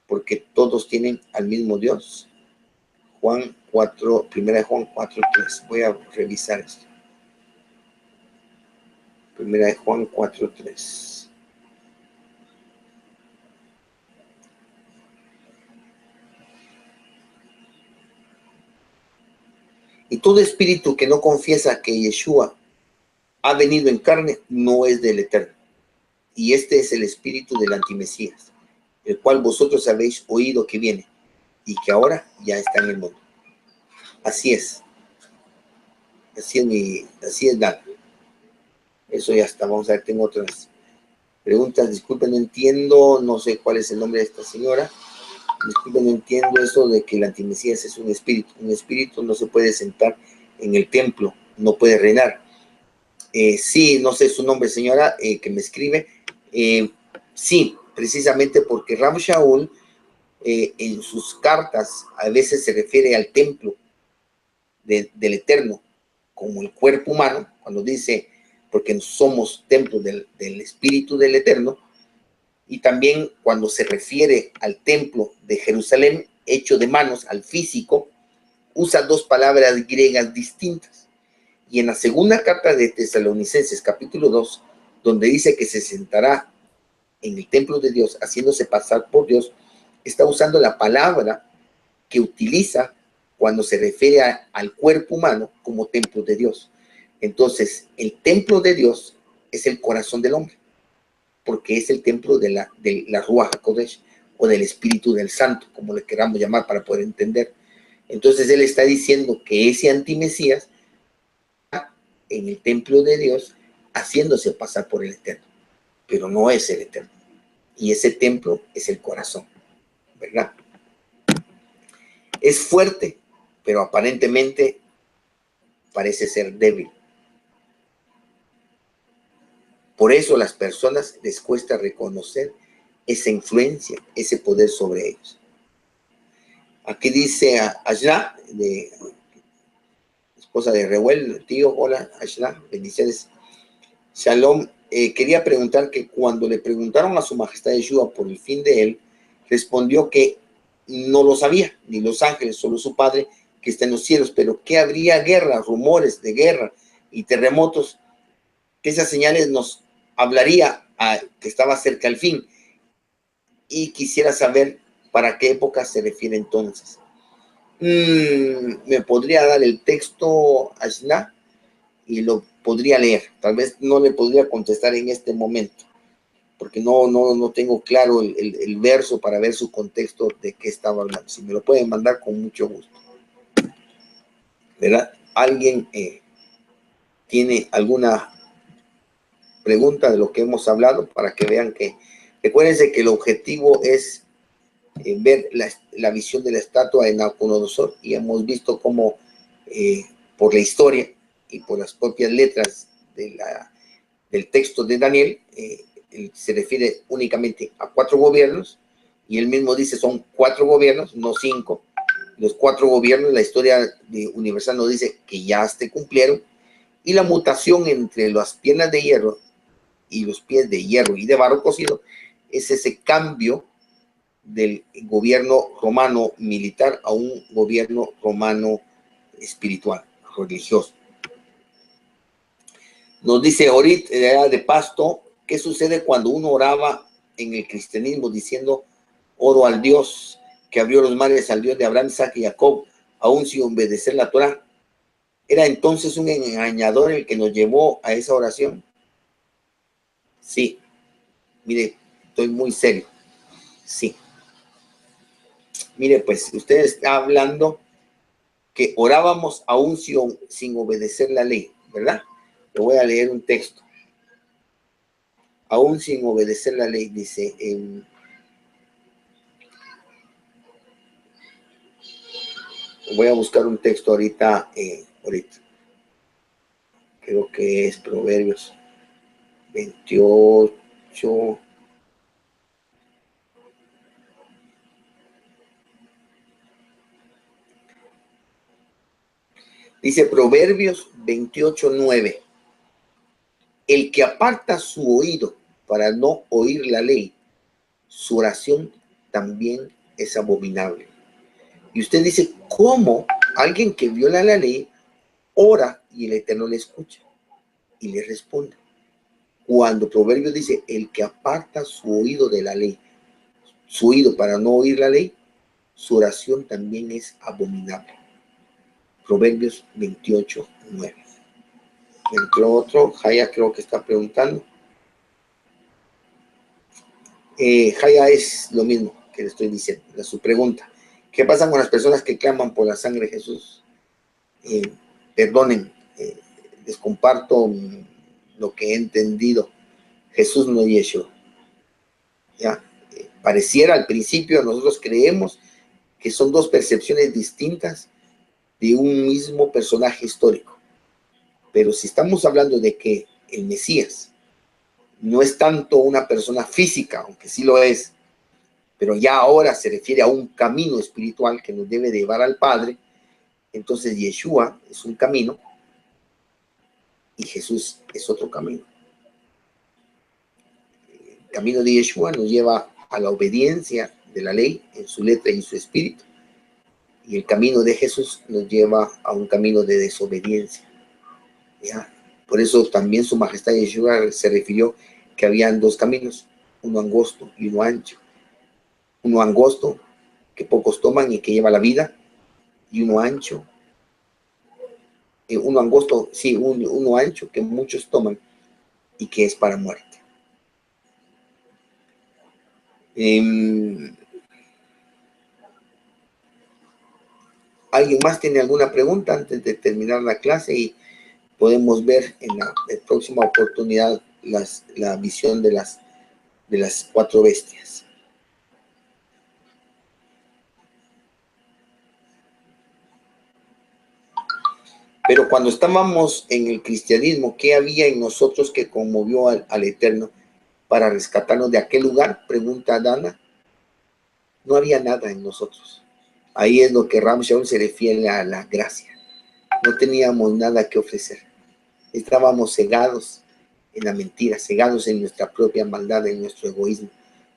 porque todos tienen al mismo Dios. Juan 4, 1 de Juan 4:3. Voy a revisar esto. 1 de Juan 4:3. Y todo espíritu que no confiesa que Yeshua ha venido en carne no es del Eterno. Y este es el espíritu del antimesías, el cual vosotros habéis oído que viene y que ahora ya está en el mundo. Así es. Así es, Dan. Eso ya está. Vamos a ver, tengo otras preguntas. Disculpen, no entiendo. No sé cuál es el nombre de esta señora. Disculpen, no entiendo eso de que el antimesías es un espíritu. Un espíritu no se puede sentar en el templo, no puede reinar. Sí, no sé su nombre, señora, que me escribe. Sí, precisamente porque Ram Shaul en sus cartas a veces se refiere al templo del Eterno como el cuerpo humano, cuando dice, porque somos templo del Espíritu del Eterno, y también cuando se refiere al templo de Jerusalén hecho de manos, al físico, usa dos palabras griegas distintas. Y en la segunda carta de Tesalonicenses, capítulo 2, donde dice que se sentará en el templo de Dios, haciéndose pasar por Dios, está usando la palabra que utiliza cuando se refiere al cuerpo humano como templo de Dios. Entonces, el templo de Dios es el corazón del hombre, porque es el templo de la Ruach HaKodesh, o del Espíritu del Santo, como le queramos llamar para poder entender. Entonces, él está diciendo que ese antimesías en el templo de Dios, haciéndose pasar por el Eterno, pero no es el Eterno. Y ese templo es el corazón, ¿verdad? Es fuerte, pero aparentemente parece ser débil. Por eso a las personas les cuesta reconocer esa influencia, ese poder sobre ellos. Aquí dice a Ashla, de esposa de Reuel, tío, hola Ashla, bendiciones. Shalom, quería preguntar que cuando le preguntaron a su majestad Yeshua por el fin de él, respondió que no lo sabía, ni los ángeles, solo su padre que está en los cielos, pero que habría guerra, rumores de guerra y terremotos, que esas señales nos hablaría que estaba cerca el fin. Y quisiera saber para qué época se refiere entonces. ¿Me podría dar el texto, Ashna? Y lo podría leer. Tal vez no le podría contestar en este momento, porque no tengo claro el verso para ver su contexto de qué estaba hablando. Si me lo pueden mandar, con mucho gusto. ¿Verdad? ¿Alguien tiene alguna pregunta de lo que hemos hablado para que vean que, recuérdense que el objetivo es ver la visión de la estatua de Nabucodonosor, y hemos visto cómo por la historia y por las propias letras del texto de Daniel, se refiere únicamente a 4 gobiernos, y él mismo dice son 4 gobiernos, no 5. Los 4 gobiernos, la historia universal nos dice que ya se cumplieron, y la mutación entre las piernas de hierro y los pies de hierro y de barro cocido es ese cambio del gobierno romano militar a un gobierno romano espiritual, religioso. Nos dice ahorita de Pasto, ¿qué sucede cuando uno oraba en el cristianismo diciendo, oro al Dios que abrió los mares, al Dios de Abraham, Isaac y Jacob, aún sin obedecer la Torá? ¿Era entonces un engañador el que nos llevó a esa oración? Sí. Mire, estoy muy serio. Sí. Mire, pues usted está hablando que orábamos aún sin obedecer la ley, ¿verdad? Le voy a leer un texto. Aún sin obedecer la ley, dice, voy a buscar un texto ahorita, creo que es Proverbios 28. Dice Proverbios 28:9. El que aparta su oído para no oír la ley, su oración también es abominable. Y usted dice, ¿cómo alguien que viola la ley ora y el Eterno le escucha y le responde? Cuando Proverbios dice, el que aparta su oído de la ley, su oído para no oír la ley, su oración también es abominable. Proverbios 28:9. Entró otro, Jaya creo que está preguntando. Jaya es lo mismo que le estoy diciendo, su pregunta. ¿Qué pasa con las personas que claman por la sangre de Jesús? Perdonen, les comparto lo que he entendido. Jesús no es Yeshua. Ya, pareciera al principio, nosotros creemos que son dos percepciones distintas de un mismo personaje histórico. Pero si estamos hablando de que el Mesías no es tanto una persona física, aunque sí lo es, pero ya ahora se refiere a un camino espiritual que nos debe llevar al Padre, entonces Yeshua es un camino y Jesús es otro camino. El camino de Yeshua nos lleva a la obediencia de la ley en su letra y en su espíritu, y el camino de Jesús nos lleva a un camino de desobediencia. ¿Ya? Por eso también su majestad Yeshua se refirió que habían dos caminos, uno angosto y uno ancho. Uno angosto que pocos toman y que lleva la vida, y uno ancho, uno angosto, sí, uno ancho que muchos toman y que es para muerte. ¿Alguien más tiene alguna pregunta antes de terminar la clase? Y podemos ver en la próxima oportunidad la visión de las cuatro bestias. Pero cuando estábamos en el cristianismo, ¿qué había en nosotros que conmovió al Eterno para rescatarnos de aquel lugar? Pregunta Dana. No había nada en nosotros. Ahí es lo que Ram Shaul se refiere a la gracia. No teníamos nada que ofrecer. Estábamos cegados en la mentira, cegados en nuestra propia maldad, en nuestro egoísmo.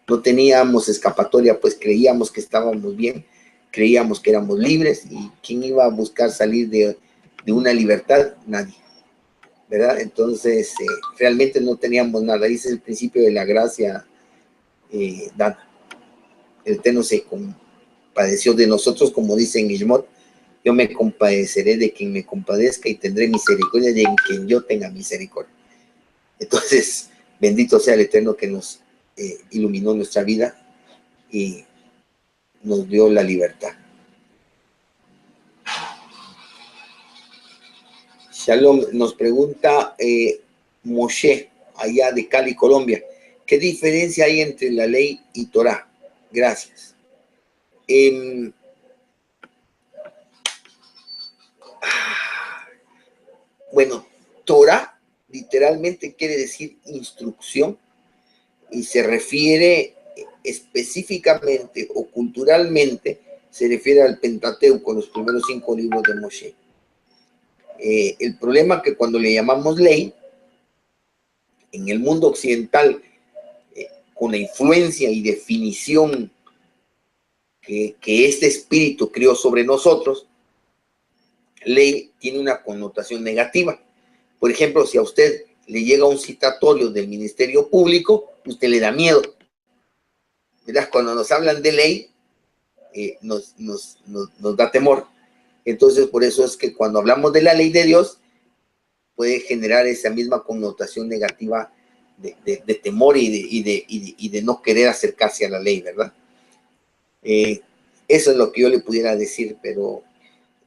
No teníamos escapatoria, pues creíamos que estábamos bien, creíamos que éramos libres, y ¿quién iba a buscar salir de una libertad? Nadie, ¿verdad? Entonces, realmente no teníamos nada. Ese es el principio de la gracia dada. El Eterno se compadeció de nosotros, como dice en Ishmot, yo me compadeceré de quien me compadezca y tendré misericordia de quien yo tenga misericordia. Entonces, bendito sea el Eterno que nos iluminó nuestra vida y nos dio la libertad. Shalom, nos pregunta Moshe, allá de Cali, Colombia. ¿Qué diferencia hay entre la ley y Torah? Gracias. Bueno, Torah literalmente quiere decir instrucción y se refiere específicamente o culturalmente, se refiere al Pentateuco, los primeros 5 libros de Moshe. El problema es que cuando le llamamos ley, en el mundo occidental, con la influencia y definición que este espíritu creó sobre nosotros, ley tiene una connotación negativa. Por ejemplo, si a usted le llega un citatorio del Ministerio Público, usted le da miedo. ¿Verdad? Cuando nos hablan de ley, nos da temor. Entonces, por eso es que cuando hablamos de la ley de Dios, puede generar esa misma connotación negativa de temor y de no querer acercarse a la ley, ¿verdad? Eso es lo que yo le pudiera decir, pero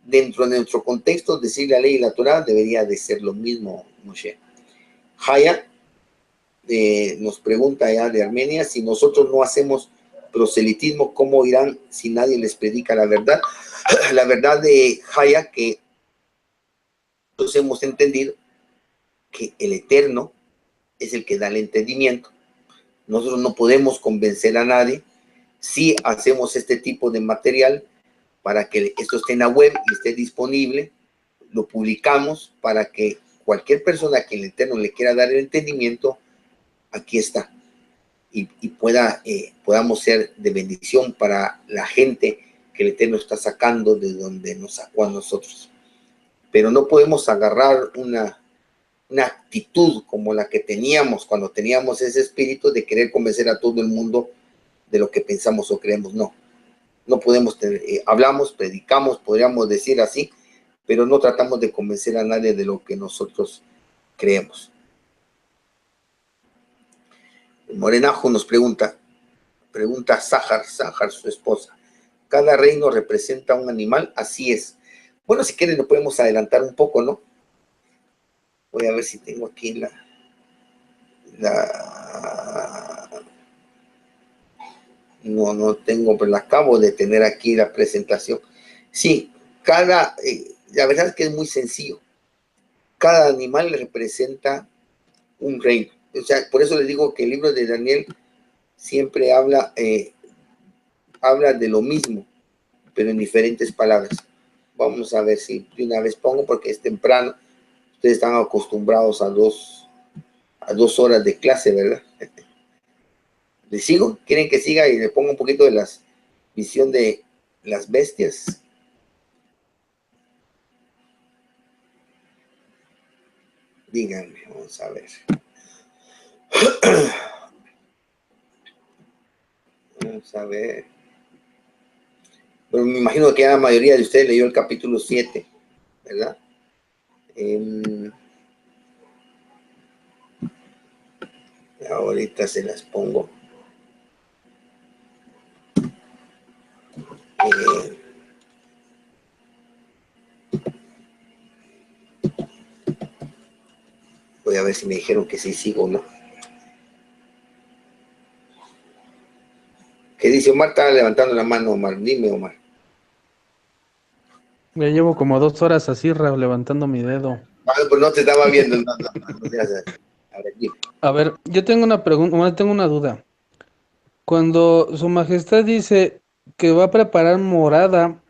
dentro de nuestro contexto, decir la ley y la Torah debería de ser lo mismo, Moshe. Haya nos pregunta allá de Armenia, si nosotros no hacemos proselitismo, ¿cómo irán si nadie les predica la verdad? La verdad de Haya, que nosotros hemos entendido que el Eterno es el que da el entendimiento. Nosotros no podemos convencer a nadie. Si hacemos este tipo de material para que esto esté en la web y esté disponible, lo publicamos para que cualquier persona que el Eterno le quiera dar el entendimiento, aquí está, y podamos ser de bendición para la gente que el Eterno está sacando de donde nos sacó a nosotros. Pero no podemos agarrar una actitud como la que teníamos cuando teníamos ese espíritu de querer convencer a todo el mundo de lo que pensamos o creemos. No podemos tener, hablamos, predicamos, podríamos decir así, pero no tratamos de convencer a nadie de lo que nosotros creemos. Morenajo nos pregunta Sájar, su esposa, ¿cada reino representa un animal? Así es. Bueno, si quieren lo podemos adelantar un poco, ¿no? Voy a ver si tengo aquí no tengo, pero la acabo de tener aquí la presentación. Sí, la verdad es que es muy sencillo. Cada animal representa un reino. O sea, por eso les digo que el libro de Daniel siempre habla de lo mismo, pero en diferentes palabras. Vamos a ver si de una vez pongo, porque es temprano. Ustedes están acostumbrados a dos horas de clase, ¿verdad? ¿Les sigo? ¿Quieren que siga y le ponga un poquito de la visión de las bestias? Díganme, vamos a ver. Vamos a ver. Pero me imagino que la mayoría de ustedes leyó el capítulo 7, ¿verdad? Ahorita se las pongo. Voy a ver si me dijeron que sí sigo o no. ¿Qué dice Omar? Estaba levantando la mano, Omar. Dime, Omar. Ya llevo como 2 horas así levantando mi dedo. Pues no te estaba viendo. No seas así. A ver, dime. A ver, yo tengo una pregunta, tengo una duda. Cuando Su Majestad dice que va a preparar morada,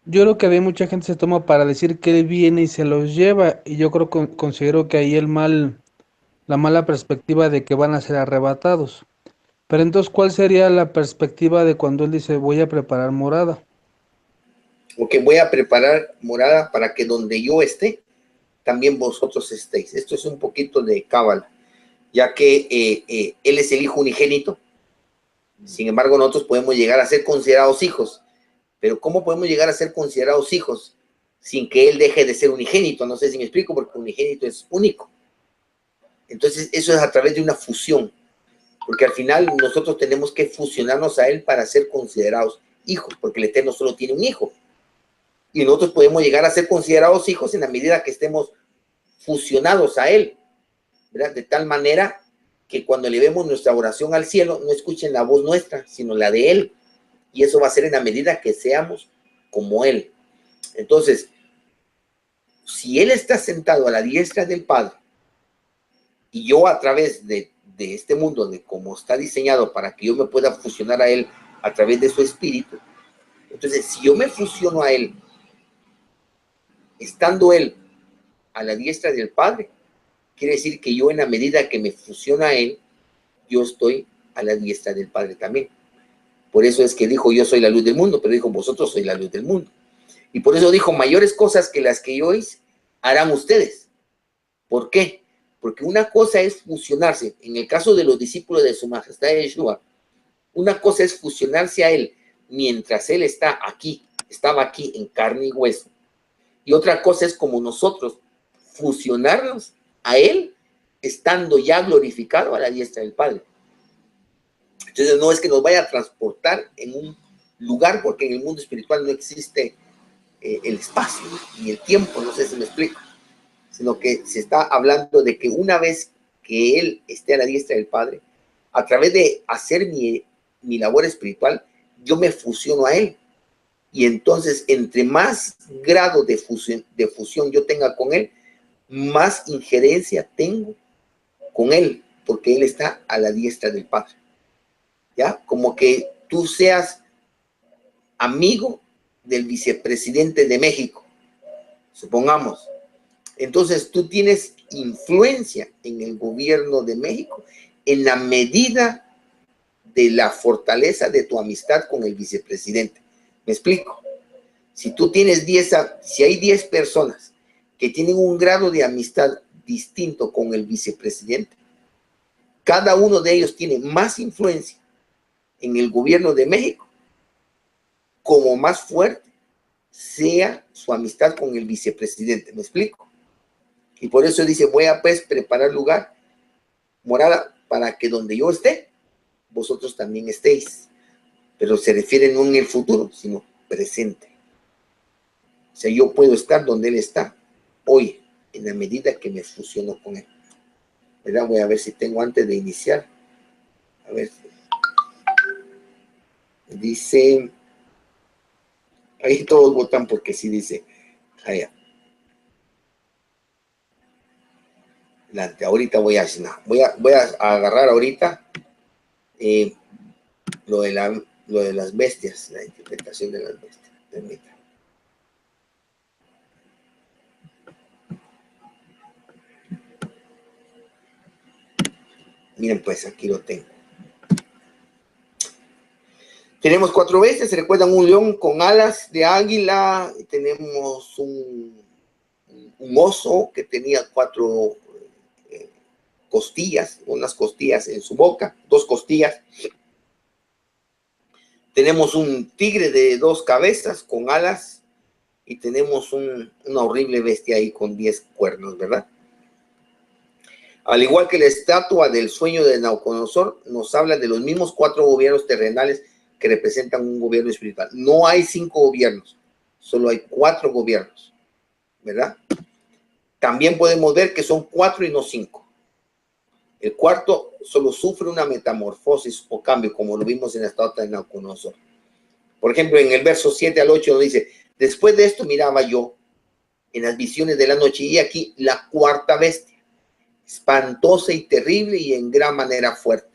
yo creo que había mucha gente se toma para decir que él viene y se los lleva, y yo considero que ahí la mala perspectiva de que van a ser arrebatados. Pero entonces, ¿cuál sería la perspectiva de cuando él dice voy a preparar morada? Porque voy a preparar morada para que donde yo esté, también vosotros estéis. Esto es un poquito de cábala, ya que él es el hijo unigénito. Sin embargo, nosotros podemos llegar a ser considerados hijos. Pero ¿cómo podemos llegar a ser considerados hijos sin que él deje de ser unigénito? No sé si me explico, porque unigénito es único. Entonces, eso es a través de una fusión. Porque al final nosotros tenemos que fusionarnos a él para ser considerados hijos, porque el Eterno solo tiene un hijo. Y nosotros podemos llegar a ser considerados hijos en la medida que estemos fusionados a él, ¿verdad? De tal manera que cuando elevemos nuestra oración al cielo, no escuchen la voz nuestra, sino la de él. Y eso va a ser en la medida que seamos como él. Entonces, si él está sentado a la diestra del Padre, y yo a través de este mundo, de cómo está diseñado para que yo me pueda fusionar a él a través de su espíritu, entonces si yo me fusiono a él, estando él a la diestra del Padre, quiere decir que yo en la medida que me fusiono a él, yo estoy a la diestra del Padre también. Por eso es que dijo, yo soy la luz del mundo, pero dijo, vosotros sois la luz del mundo. Y por eso dijo, mayores cosas que las que yo hice, harán ustedes. ¿Por qué? Porque una cosa es fusionarse, en el caso de los discípulos de su majestad Yeshua, una cosa es fusionarse a él mientras él estaba aquí en carne y hueso. Y otra cosa es como nosotros fusionarnos a él estando ya glorificado a la diestra del Padre. Entonces no es que nos vaya a transportar en un lugar, porque en el mundo espiritual no existe el espacio ni el tiempo, no sé si me explico, sino que se está hablando de que una vez que él esté a la diestra del Padre, a través de hacer mi labor espiritual, yo me fusiono a él. Y entonces, entre más grado de fusión yo tenga con él, más injerencia tengo con él, porque él está a la diestra del Padre. ¿Ya? Como que tú seas amigo del vicepresidente de México, supongamos. Entonces, tú tienes influencia en el gobierno de México en la medida de la fortaleza de tu amistad con el vicepresidente. ¿Me explico? Si tú tienes si hay 10 personas que tienen un grado de amistad distinto con el vicepresidente, cada uno de ellos tiene más influencia en el gobierno de México, como más fuerte sea su amistad con el vicepresidente. ¿Me explico? Y por eso dice, voy a pues preparar lugar, morada, para que donde yo esté, vosotros también estéis. Pero se refiere no en el futuro, sino presente. O sea, yo puedo estar donde él está hoy, en la medida que me fusiono con él. ¿Verdad? Voy a ver si tengo antes de iniciar. A ver. Dice, ahí todos votan porque sí dice, allá. Ahorita voy a agarrar ahorita lo de las bestias, la interpretación de las bestias. Permítame. Miren pues, aquí lo tengo. Tenemos 4 bestias, se recuerdan un león con alas de águila, tenemos un oso que tenía 4 costillas, unas costillas en su boca, 2 costillas. Tenemos un tigre de 2 cabezas con alas y tenemos una horrible bestia ahí con 10 cuernos, ¿verdad? Al igual que la estatua del sueño de Nabucodonosor, nos habla de los mismos 4 gobiernos terrenales que representan un gobierno espiritual. No hay 5 gobiernos, solo hay 4 gobiernos, ¿verdad? También podemos ver que son 4 y no 5. El cuarto solo sufre una metamorfosis o cambio, como lo vimos en la estatua de Nabucodonosor. Por ejemplo, en el verso 7 al 8 dice, después de esto miraba yo en las visiones de la noche y aquí la 4ª bestia, espantosa y terrible y en gran manera fuerte,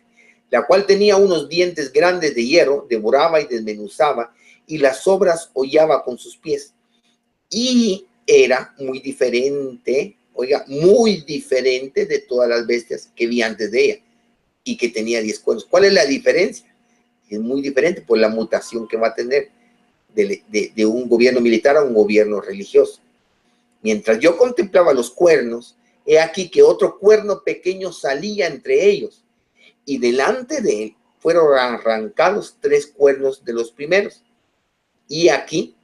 la cual tenía unos dientes grandes de hierro, devoraba y desmenuzaba, y las sobras hollaba con sus pies. Y era muy diferente, muy diferente de todas las bestias que vi antes de ella, y que tenía 10 cuernos. ¿Cuál es la diferencia? Es muy diferente por la mutación que va a tener de un gobierno militar a un gobierno religioso. Mientras yo contemplaba los cuernos, he aquí que otro cuerno pequeño salía entre ellos, y delante de él fueron arrancados 3 cuernos de los primeros. Y aquí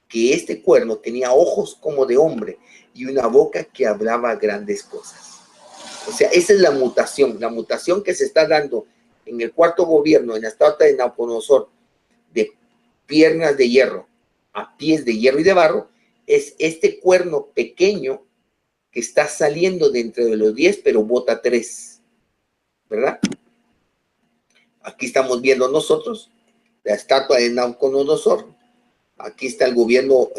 que este cuerno tenía ojos como de hombre y una boca que hablaba grandes cosas. O sea, esa es la mutación que se está dando en el 4º gobierno, en la estatua de Nabucodonosor, de piernas de hierro a pies de hierro y de barro, es este cuerno pequeño que está saliendo de entre los 10, pero bota 3, ¿verdad? Aquí estamos viendo nosotros la estatua de Nabucodonosor. Aquí está el gobierno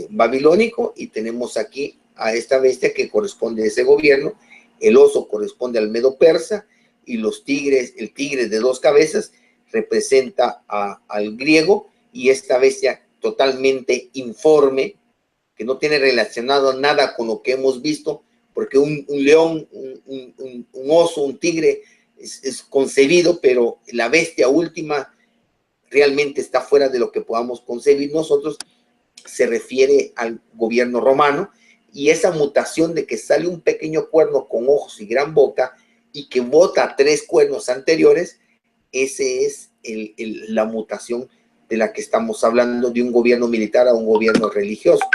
babilónico y tenemos aquí a esta bestia que corresponde a ese gobierno. El oso corresponde al medo persa y los tigres, el tigre de 2 cabezas representa al griego, y esta bestia totalmente informe, que no tiene relacionado nada con lo que hemos visto, porque un león, un oso, un tigre es concebido, pero la bestia última realmente está fuera de lo que podamos concebir nosotros. Se refiere al gobierno romano, y esa mutación de que sale un pequeño cuerno con ojos y gran boca y que bota 3 cuernos anteriores, ese es la mutación de la que estamos hablando, de un gobierno militar a un gobierno religioso.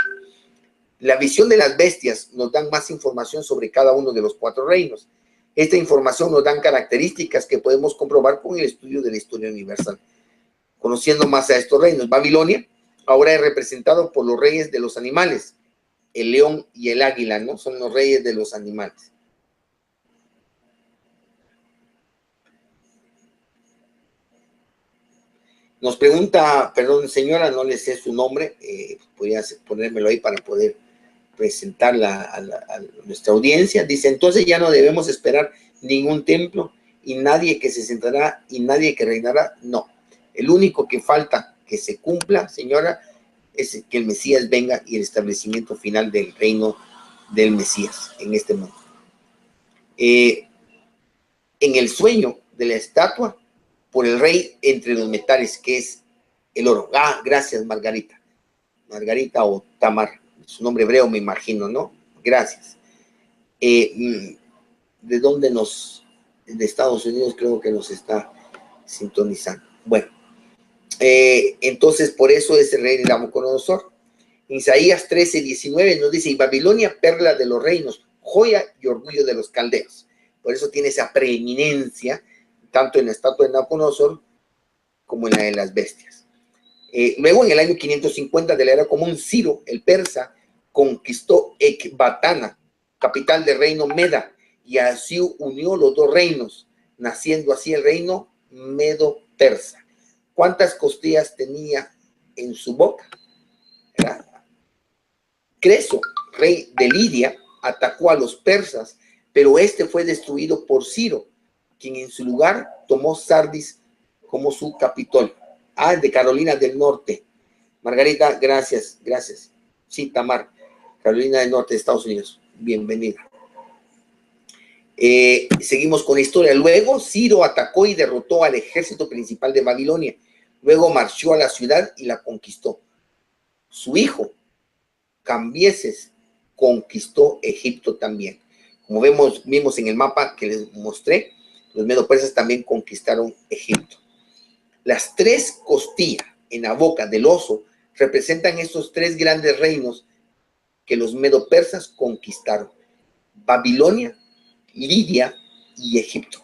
La visión de las bestias nos dan más información sobre cada uno de los 4 reinos. Esta información nos dan características que podemos comprobar con el estudio de la historia universal. Conociendo más a estos reinos, Babilonia ahora es representado por los reyes de los animales, el león y el águila, ¿no? Son los reyes de los animales. Nos pregunta, perdón señora, no le sé su nombre, podría ponérmelo ahí para poder presentarla a nuestra audiencia. Dice, entonces ya no debemos esperar ningún templo y nadie que se sentará y nadie que reinará. No, el único que falta que se cumpla, señora, es que el Mesías venga y el establecimiento final del reino del Mesías en este mundo. En el sueño de la estatua, por el rey entre los metales, que es el oro. Ah, gracias, Margarita. Margarita o Tamar, su nombre hebreo me imagino, ¿no? Gracias. ¿De dónde de Estados Unidos creo que nos está sintonizando? Bueno, entonces por eso es el rey Nabucodonosor. Isaías 13:19 nos dice, y Babilonia, perla de los reinos, joya y orgullo de los caldeos. Por eso tiene esa preeminencia, tanto en la estatua de Nabucodonosor como en la de las bestias. Luego, en el año 550 de la era común, Ciro, el persa, conquistó Ecbatana, capital del reino Meda, y así unió los 2 reinos, naciendo así el reino Medo-Persa. ¿Cuántas costillas tenía en su boca? ¿Verdad? Creso, rey de Lidia, atacó a los persas, pero este fue destruido por Ciro, quien en su lugar tomó Sardis como su capitol. Ah, de Carolina del Norte. Margarita, gracias, gracias. Sí, Tamar, Carolina del Norte de Estados Unidos. Bienvenida. Seguimos con la historia. Luego Ciro atacó y derrotó al ejército principal de Babilonia. Luego marchó a la ciudad y la conquistó. Su hijo, Cambises, conquistó Egipto también. Como vimos en el mapa que les mostré, los medo-persas también conquistaron Egipto. Las 3 costillas en la boca del oso representan estos 3 grandes reinos que los medo-persas conquistaron: Babilonia, Lidia y Egipto.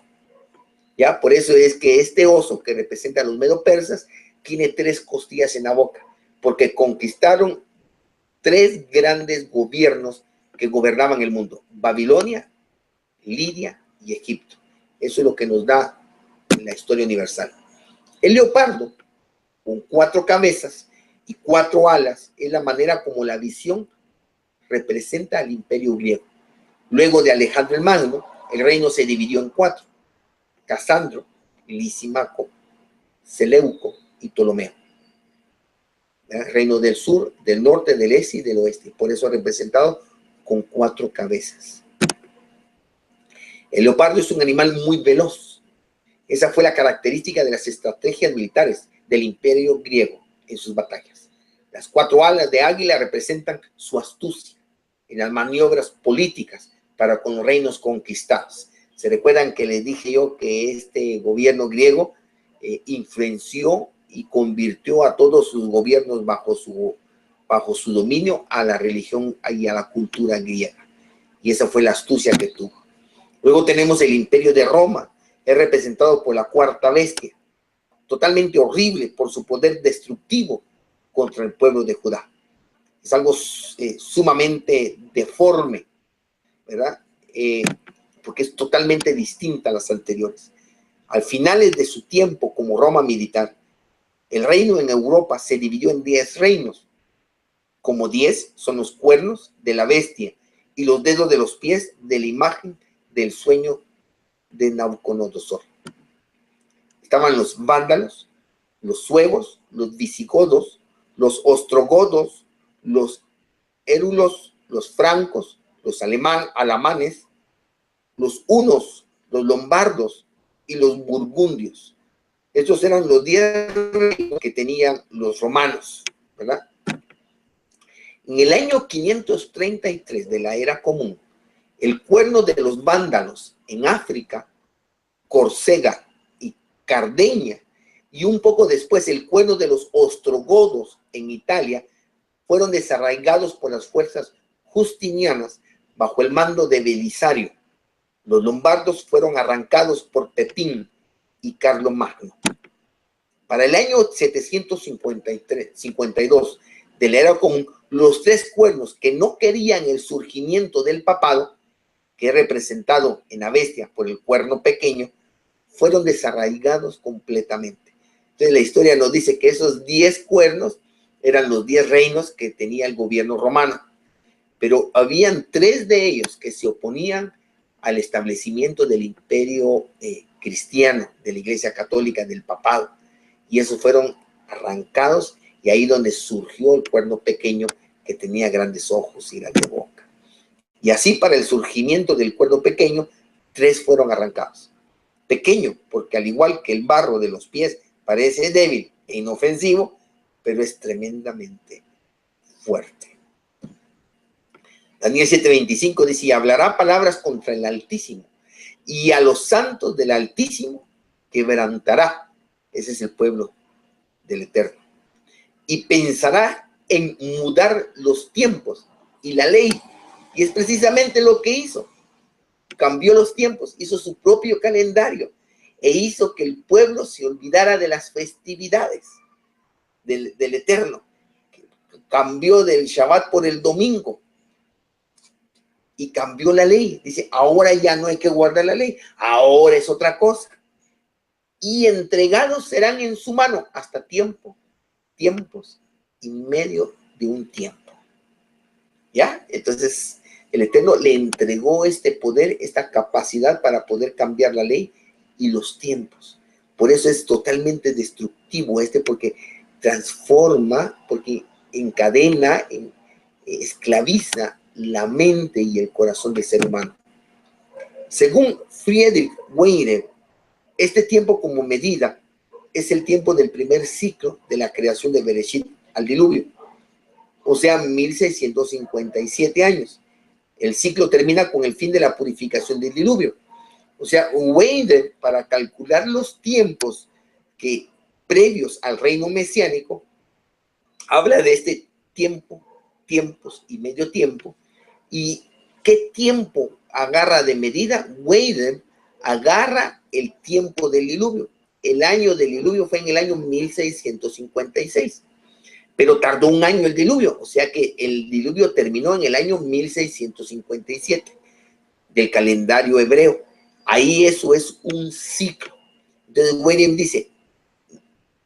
Ya, por eso es que este oso que representa a los medo-persas tiene 3 costillas en la boca, porque conquistaron 3 grandes gobiernos que gobernaban el mundo: Babilonia, Lidia y Egipto. Eso es lo que nos da la historia universal. El leopardo, con 4 cabezas y 4 alas, es la manera como la visión representa al imperio griego. Luego de Alejandro el Magno, el reino se dividió en 4: Casandro, Lisímaco, Seleuco y Ptolomeo. El reino del sur, del norte, del este y del oeste. Por eso representado con 4 cabezas. El leopardo es un animal muy veloz. Esa fue la característica de las estrategias militares del imperio griego en sus batallas. Las 4 alas de águila representan su astucia en las maniobras políticas para con los reinos conquistados. Se recuerdan que les dije yo que este gobierno griego influenció y convirtió a todos sus gobiernos bajo su dominio a la religión y a la cultura griega. Y esa fue la astucia que tuvo. Luego tenemos el imperio de Roma. Es representado por la 4ª bestia, totalmente horrible por su poder destructivo contra el pueblo de Judá. Es algo sumamente deforme, ¿verdad? Porque es totalmente distinta a las anteriores. Al finales de su tiempo como Roma militar, el reino en Europa se dividió en 10 reinos. Como 10 son los cuernos de la bestia y los dedos de los pies de la imagen del sueño de Nabucodonosor. Estaban los vándalos, los suevos, los visigodos, los ostrogodos, los érulos, los francos, los alamanes, los hunos, los lombardos y los burgundios. Estos eran los 10 reinos que tenían los romanos, ¿verdad? En el año 533 de la era común, el cuerno de los vándalos en África, Córcega y Cardeña, y un poco después el cuerno de los ostrogodos en Italia, fueron desarraigados por las fuerzas justinianas bajo el mando de Belisario. Los lombardos fueron arrancados por Pepín y Carlomagno. Para el año 752 de la era común, los tres cuernos que no querían el surgimiento del papado, que es representado en la bestia por el cuerno pequeño, fueron desarraigados completamente. Entonces la historia nos dice que esos 10 cuernos eran los 10 reinos que tenía el gobierno romano, pero habían 3 de ellos que se oponían al establecimiento del imperio cristiano, de la Iglesia Católica, del papado, y esos fueron arrancados, y ahí donde surgió el cuerno pequeño que tenía grandes ojos y grande boca. Y así para el surgimiento del cuerno pequeño, 3 fueron arrancados. Pequeño, porque al igual que el barro de los pies parece débil e inofensivo, pero es tremendamente fuerte. Daniel 7:25 dice, y hablará palabras contra el Altísimo, y a los santos del Altísimo quebrantará. Ese es el pueblo del Eterno. Y pensará en mudar los tiempos y la ley. Y es precisamente lo que hizo. Cambió los tiempos, hizo su propio calendario e hizo que el pueblo se olvidara de las festividades del Eterno. Cambió del Shabbat por el domingo y cambió la ley. Dice, ahora ya no hay que guardar la ley, ahora es otra cosa. Y entregados serán en su mano hasta tiempos y medio de un tiempo. ¿Ya? Entonces, el Eterno le entregó este poder, esta capacidad para poder cambiar la ley y los tiempos. Por eso es totalmente destructivo porque transforma, porque encadena, esclaviza la mente y el corazón del ser humano. Según Friedrich Weider, este tiempo como medida es el tiempo del primer ciclo de la creación de Bereshit al diluvio, o sea, 1657 años. El ciclo termina con el fin de la purificación del diluvio. O sea, Weider, para calcular los tiempos previos al reino mesiánico, habla de este tiempo, tiempos y medio tiempo. ¿Y qué tiempo agarra de medida? Weider agarra el tiempo del diluvio. El año del diluvio fue en el año 1656, pero tardó un año el diluvio, o sea que el diluvio terminó en el año 1657 del calendario hebreo. Ahí eso es un ciclo. Entonces William dice,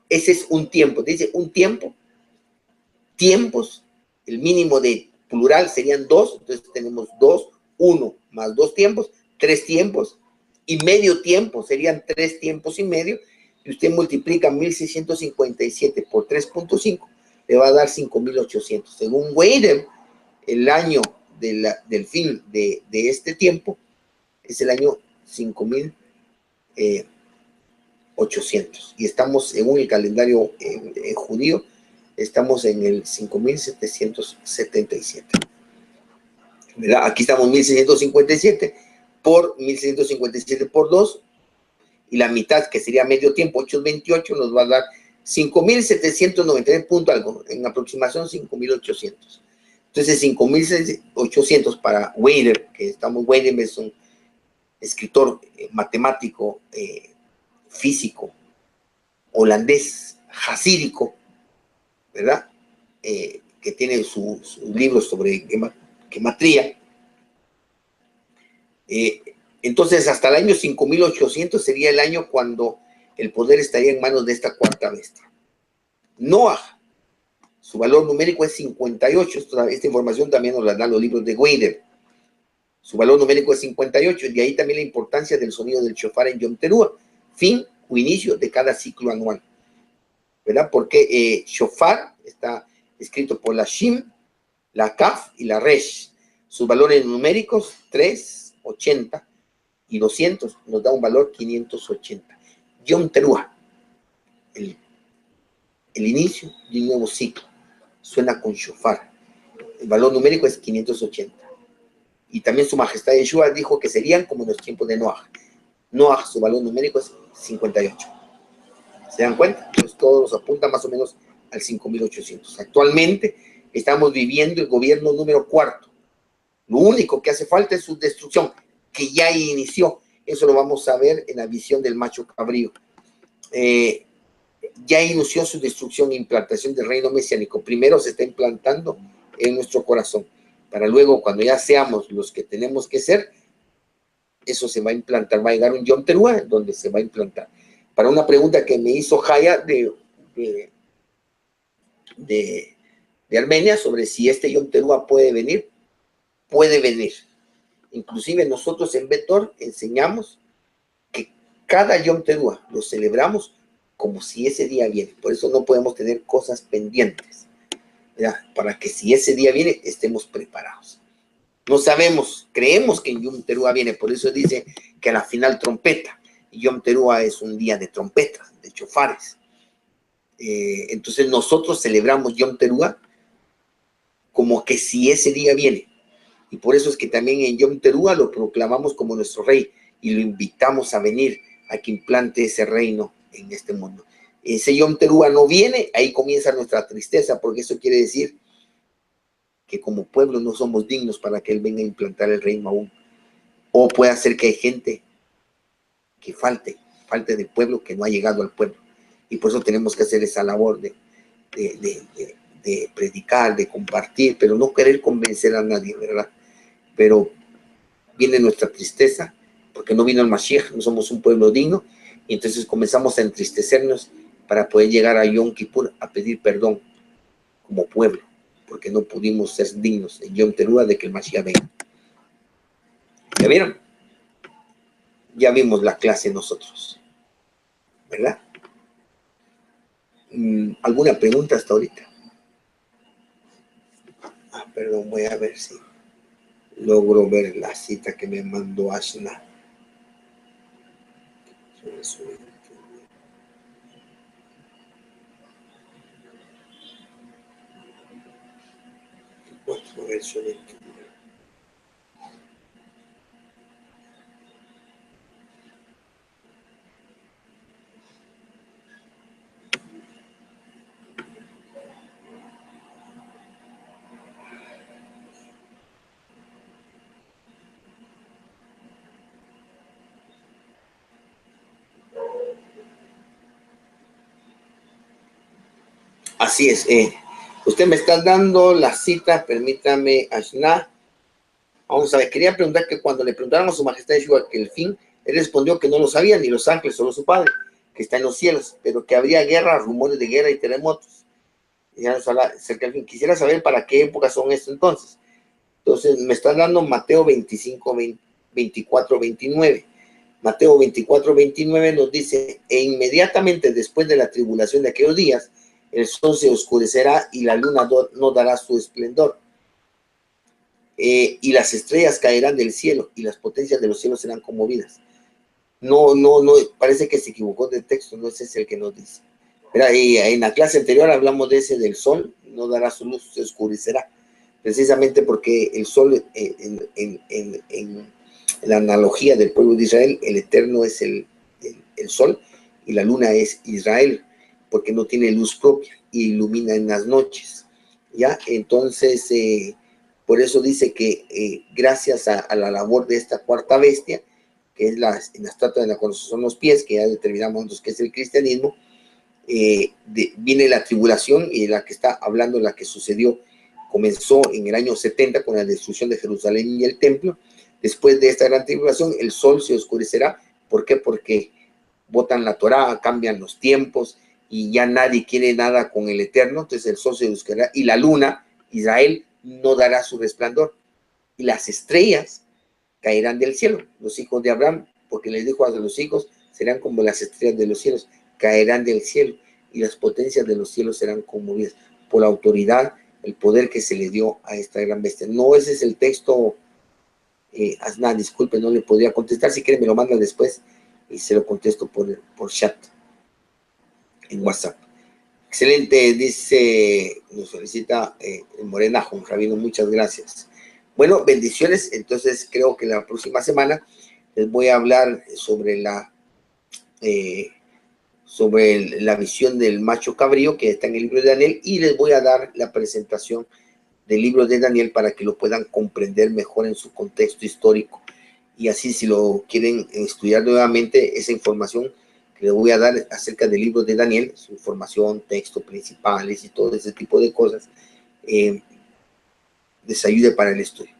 ese es un tiempo. Dice un tiempo, tiempos, el mínimo de plural serían 2, entonces tenemos 2, 1 más 2 tiempos, 3 tiempos, y medio tiempo serían 3 tiempos y medio, y usted multiplica 1657 por 3.5, le va a dar 5800. Según Weider, el año del fin de este tiempo es el año 5800, y estamos, según el calendario judío, estamos en el 5777. ¿Verdad? Aquí estamos 1657 por 1657 por 2, y la mitad, que sería medio tiempo, 828, nos va a dar 5799 punto algo, en aproximación 5800. Entonces 5800 para Weider, que estamos, Weider es un escritor matemático, físico, holandés, jasídico, ¿verdad? Que tiene sus libros sobre gematría. Entonces, hasta el año 5800 sería el año cuando el poder estaría en manos de esta cuarta bestia. Noah, su valor numérico es 58. Esta información también nos la dan los libros de Weider. Su valor numérico es 58, y de ahí también la importancia del sonido del shofar en Yom Teruah, fin o inicio de cada ciclo anual, ¿verdad? Porque shofar está escrito por la Shin, la Kaf y la Resh. Sus valores numéricos 3, 80 y 200 nos da un valor 580. Yom Teruah, el inicio de un nuevo ciclo, suena con shofar. El valor numérico es 580. Y también su majestad Yeshua dijo que serían como en los tiempos de Noah. Noah, su valor numérico es 58. ¿Se dan cuenta? Entonces todos nos apuntan más o menos al 5800. Actualmente estamos viviendo el gobierno número 4. Lo único que hace falta es su destrucción, que ya inició. Eso lo vamos a ver en la visión del macho cabrío. Ya inició su destrucción e implantación del reino mesiánico. Primero se está implantando en nuestro corazón, para luego, cuando ya seamos los que tenemos que ser, eso se va a implantar. Va a llegar un Yom Teruah donde se va a implantar. Para una pregunta que me hizo Jaya de Armenia sobre si este Yom Teruah puede venir venir. Inclusive nosotros en Betor enseñamos que cada Yom Teruah lo celebramos como si ese día viene. Por eso no podemos tener cosas pendientes, ¿verdad? Para que si ese día viene, estemos preparados. No sabemos, creemos que Yom Teruah viene, por eso dice que a la final trompeta. Yom Teruah es un día de trompetas, de chofares. Entonces nosotros celebramos Yom Teruah como que si ese día viene. Y por eso es que también en Yom Teruah lo proclamamos como nuestro rey y lo invitamos a venir a que implante ese reino en este mundo. Ese Yom Teruah no viene, ahí comienza nuestra tristeza, porque eso quiere decir que como pueblo no somos dignos para que Él venga a implantar el reino aún. O puede ser que hay gente que falte del pueblo, que no ha llegado al pueblo. Y por eso tenemos que hacer esa labor de predicar, de compartir, pero no querer convencer a nadie, ¿verdad? Pero viene nuestra tristeza, porque no vino el Mashiach, no somos un pueblo digno, y entonces comenzamos a entristecernos para poder llegar a Yom Kippur a pedir perdón como pueblo, porque no pudimos ser dignos en Yom Teruah de que el Mashiach venga. ¿Ya vieron? Ya vimos la clase nosotros, ¿verdad? ¿Alguna pregunta hasta ahorita? Perdón, voy a ver si logro ver la cita que me mandó Ashna. Así es. Usted me está dando la cita, permítame, Ashna. Vamos a ver, quería preguntar que cuando le preguntaron a su majestad Yeshua que el fin, él respondió que no lo sabía ni los ángeles, solo su padre, que está en los cielos, pero que habría guerra, rumores de guerra y terremotos. Y ya nos habla cerca del fin. Quisiera saber para qué época son esto entonces. Entonces, me está dando Mateo 25, 24, 29. Mateo 24, 29 nos dice, e inmediatamente después de la tribulación de aquellos días, el sol se oscurecerá y la luna no dará su esplendor. Y las estrellas caerán del cielo y las potencias de los cielos serán conmovidas. No, parece que se equivocó del texto, no ese es el que nos dice. Pero en la clase anterior hablamos de ese del sol, no dará su luz, se oscurecerá. Precisamente porque el sol, en la analogía del pueblo de Israel, el eterno es el sol y la luna es Israel, porque no tiene luz propia y ilumina en las noches. ¿Ya? Entonces, por eso dice que gracias a la labor de esta cuarta bestia, que es en la estatua de la cual son los pies, que ya determinamos nosotros que es el cristianismo, viene la tribulación y la que está hablando, la que sucedió, comenzó en el año 70 con la destrucción de Jerusalén y el templo. Después de esta gran tribulación, el sol se oscurecerá. ¿Por qué? Porque botan la Torá, cambian los tiempos y ya nadie quiere nada con el eterno. Entonces el sol se oscurecerá y la luna, Israel, no dará su resplandor. Y las estrellas caerán del cielo. Los hijos de Abraham, porque les dijo a los hijos, serán como las estrellas de los cielos, caerán del cielo y las potencias de los cielos serán conmovidas por la autoridad, el poder que se le dio a esta gran bestia. No, ese es el texto. Asna, disculpe, no le podría contestar. Si quiere me lo manda después y se lo contesto por chat en WhatsApp. Excelente, dice, nos solicita Morena Juan Rabino, muchas gracias. Bueno, bendiciones. Entonces creo que la próxima semana les voy a hablar sobre la visión del macho cabrío que está en el libro de Daniel, y les voy a dar la presentación del libro de Daniel para que lo puedan comprender mejor en su contexto histórico, y así si lo quieren estudiar nuevamente, esa información que les voy a dar acerca del libro de Daniel, su información, textos principales y todo ese tipo de cosas, les ayude para el estudio.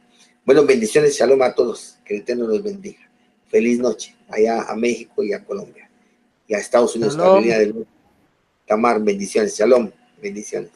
Bueno, bendiciones, shalom a todos, que el Eterno los bendiga. Feliz noche allá a México y a Colombia y a Estados Unidos, Shalom. Carolina del Norte. Tamar, bendiciones, shalom, bendiciones.